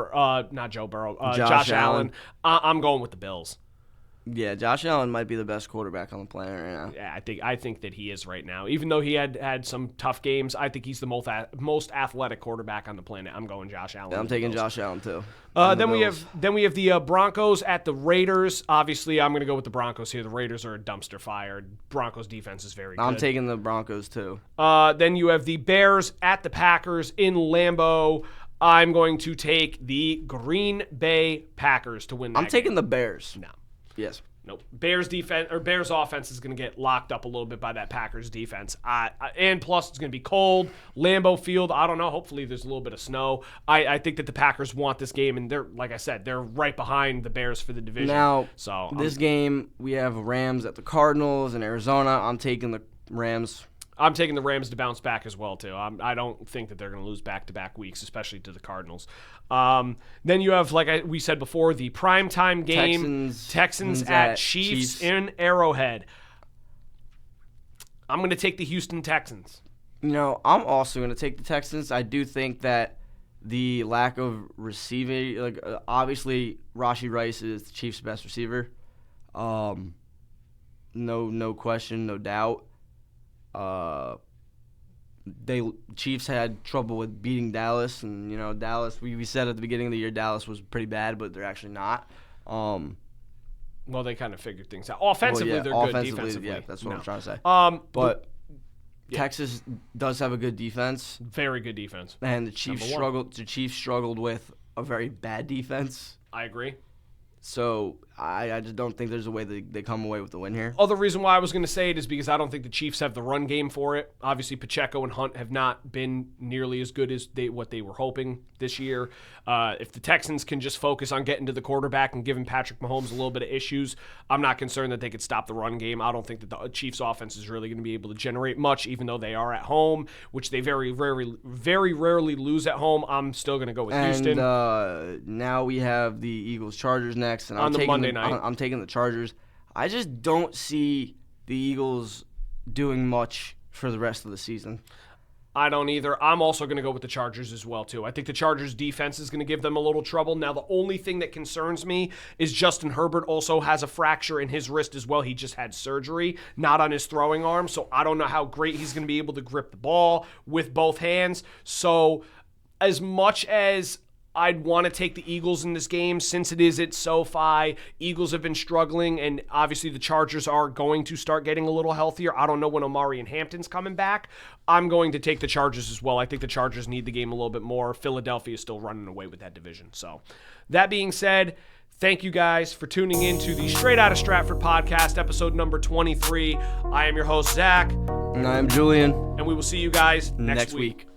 Allen. I'm going with the Bills. Yeah, Josh Allen might be the best quarterback on the planet right now. Yeah, I think that he is right now. Even though he had some tough games, I think he's the most athletic quarterback on the planet. I'm going Josh Allen. Yeah, I'm taking Josh Allen too. Then we have the Broncos at the Raiders. Obviously, I'm going to go with the Broncos here. The Raiders are a dumpster fire. Broncos defense is very good. I'm taking the Broncos too. Then you have the Bears at the Packers in Lambeau. I'm going to take the Green Bay Packers to win that I'm taking game. the Bears. No. Yes. Nope. Bears offense is going to get locked up a little bit by that Packers defense. And plus, it's going to be cold. Lambeau Field, I don't know. Hopefully, there's a little bit of snow. I think that the Packers want this game, and they're, like I said, they're right behind the Bears for the division. Now, so this game, we have Rams at the Cardinals in Arizona. I'm taking the Rams. I'm taking the Rams to bounce back as well, too. I don't think that they're going to lose back-to-back weeks, especially to the Cardinals. Then you have, like we said before, the primetime game, Texans at Chiefs in Arrowhead. I'm going to take the Houston Texans. You know, I'm also going to take the Texans. I do think that the lack of receiving, obviously Rashee Rice is the Chiefs' best receiver. No question, no doubt. Chiefs had trouble with beating Dallas, and Dallas. We said at the beginning of the year Dallas was pretty bad, but they're actually not. Well, they kind of figured things out. Offensively, they're good. Defensively, yeah, that's what I'm trying to say. But Texas does have a good defense, very good defense, and the Chiefs struggled with a very bad defense. I agree. So I just don't think there's a way they come away with the win here. Other reason why I was going to say it is because I don't think the Chiefs have the run game for it. Obviously, Pacheco and Hunt have not been nearly as good as what they were hoping this year. If the Texans can just focus on getting to the quarterback and giving Patrick Mahomes a little bit of issues, I'm not concerned that they could stop the run game. I don't think that the Chiefs' offense is really going to be able to generate much, even though they are at home, which they very rarely lose at home. I'm still going to go with Houston. And now we have the Eagles-Chargers next, and I'm taking Monday night. I'm taking the Chargers. I just don't see the Eagles doing much for the rest of the season. I don't either. I'm also going to go with the Chargers as well, too. I think the Chargers' defense is going to give them a little trouble. Now, the only thing that concerns me is Justin Herbert also has a fracture in his wrist as well. He just had surgery, not on his throwing arm, so I don't know how great he's going to be able to grip the ball with both hands. So as much as I'd want to take the Eagles in this game since it is at SoFi. Eagles have been struggling, and obviously the Chargers are going to start getting a little healthier. I don't know when Omari and Hampton's coming back. I'm going to take the Chargers as well. I think the Chargers need the game a little bit more. Philadelphia is still running away with that division. So that being said, thank you guys for tuning in to the Straight Outta Stratford podcast, episode number 23. I am your host, Zach. And I am Julian. And we will see you guys next week.